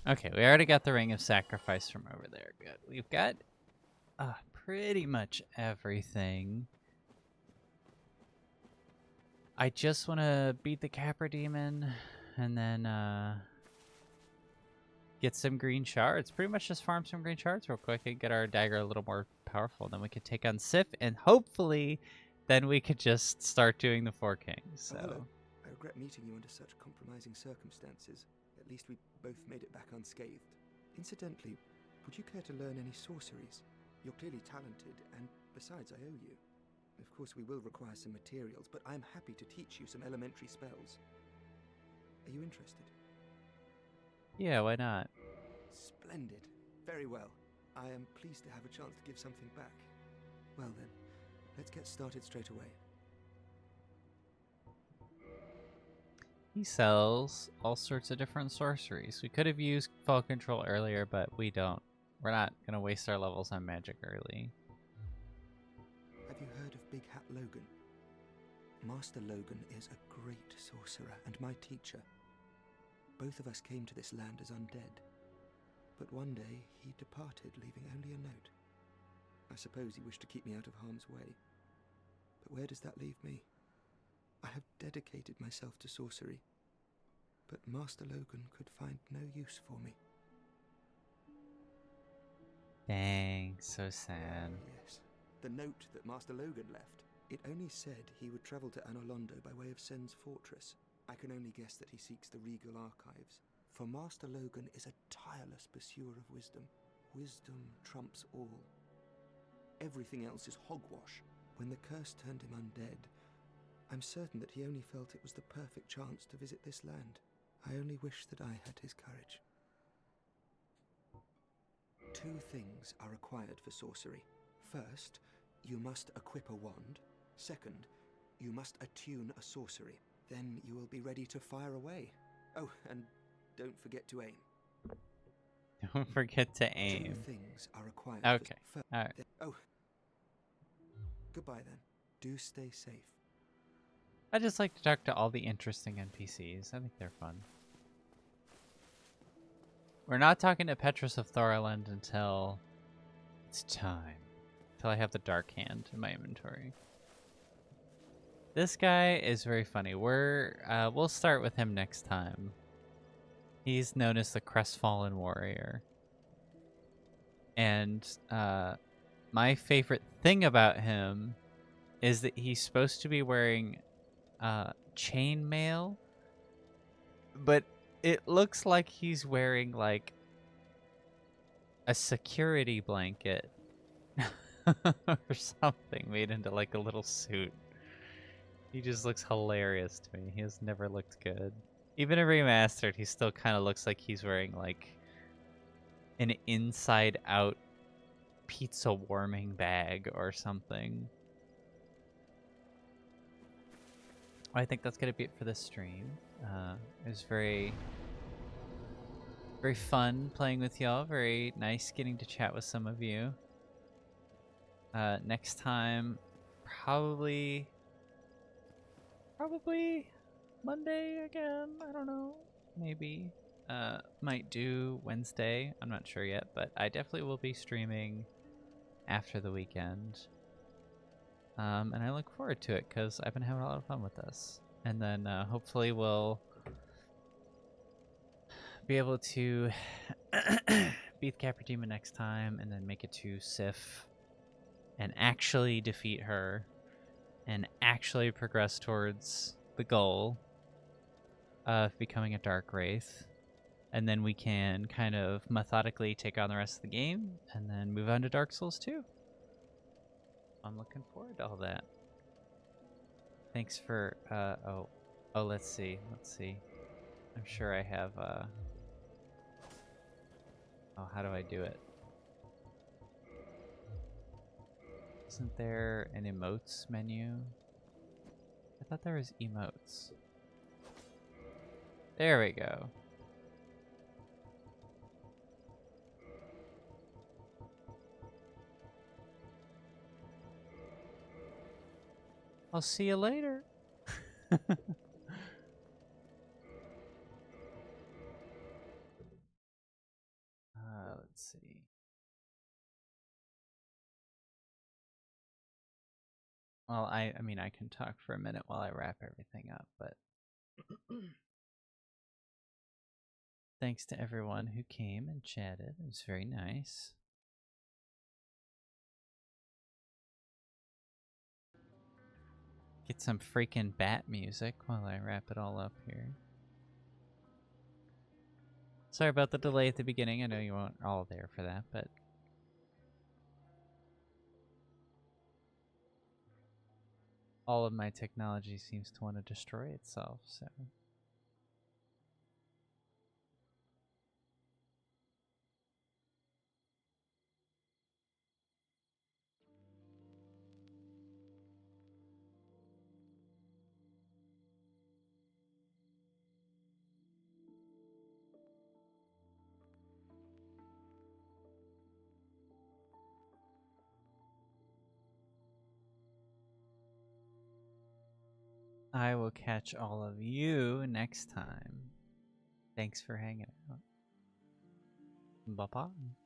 Okay, we already got the Ring of Sacrifice from over there. Good. We've got pretty much everything. I just want to beat the Capra Demon and then get some green shards. Pretty much just farm some green shards real quick and get our dagger a little more powerful. Then we could take on Sif, and hopefully then we could just start doing the Four Kings. So. Oh, hello. I regret meeting you under such compromising circumstances. At least we both made it back unscathed. Incidentally, would you care to learn any sorceries? You're clearly talented, and besides, I owe you. Of course, we will require some materials, but I'm happy to teach you some elementary spells. Are you interested? Yeah, why not? Splendid. Very well. I am pleased to have a chance to give something back. Well then, let's get started straight away. He sells all sorts of different sorceries. We could have used Fall Control earlier, but we don't. We're not going to waste our levels on magic early. Have you heard of Big Hat Logan? Master Logan is a great sorcerer and my teacher. Both of us came to this land as undead. But one day he departed, leaving only a note. I suppose he wished to keep me out of harm's way. But where does that leave me? I have dedicated myself to sorcery, but Master Logan could find no use for me. Dang, so sad. Yes, the note that Master Logan left. It only said he would travel to Anolondo by way of Sen's fortress. I can only guess that he seeks the regal archives. For Master Logan is a tireless pursuer of wisdom. Wisdom trumps all. Everything else is hogwash. When the curse turned him undead, I'm certain that he only felt it was the perfect chance to visit this land. I only wish that I had his courage. 2 things are required for sorcery. First, you must equip a wand. Second, you must attune a sorcery. Then you will be ready to fire away. Oh, and don't forget to aim. Don't forget to 2 aim. things are required. Okay. Alright. Oh. Goodbye then. Do stay safe. I just like to talk to all the interesting NPCs. I think they're fun. We're not talking to Petrus of Thorland until it's time. Until I have the Dark Hand in my inventory. This guy is very funny. We'll start with him next time. He's known as the Crestfallen Warrior. And my favorite thing about him is that he's supposed to be wearing chainmail, but it looks like he's wearing like a security blanket or something made into like a little suit. He just looks hilarious to me. He has never looked good. Even in remastered, he still kind of looks like he's wearing like an inside out pizza warming bag or something. I think that's gonna be it for this stream. It was very fun playing with y'all. Very nice getting to chat with some of you. Next time, probably Monday again. I don't know. Maybe. Might do Wednesday. I'm not sure yet, but I definitely will be streaming after the weekend. And I look forward to it because I've been having a lot of fun with this. And then hopefully we'll be able to beat the Capra Demon next time and then make it to Sif and actually defeat her and actually progress towards the goal of becoming a Darkwraith. And then we can kind of methodically take on the rest of the game and then move on to Dark Souls 2. I'm looking forward to all that. Thanks for, oh, let's see. I'm sure I have, oh, how do I do it? Isn't there an emotes menu? I thought there was emotes. There we go. I'll see you later. Let's see. Well, I mean, I can talk for a minute while I wrap everything up, but thanks to everyone who came and chatted. It was very nice. Get some freaking bat music while I wrap it all up here. Sorry about the delay at the beginning. I know you weren't all there for that, but all of my technology seems to want to destroy itself, so. I will catch all of you next time. Thanks for hanging out. Bye-bye.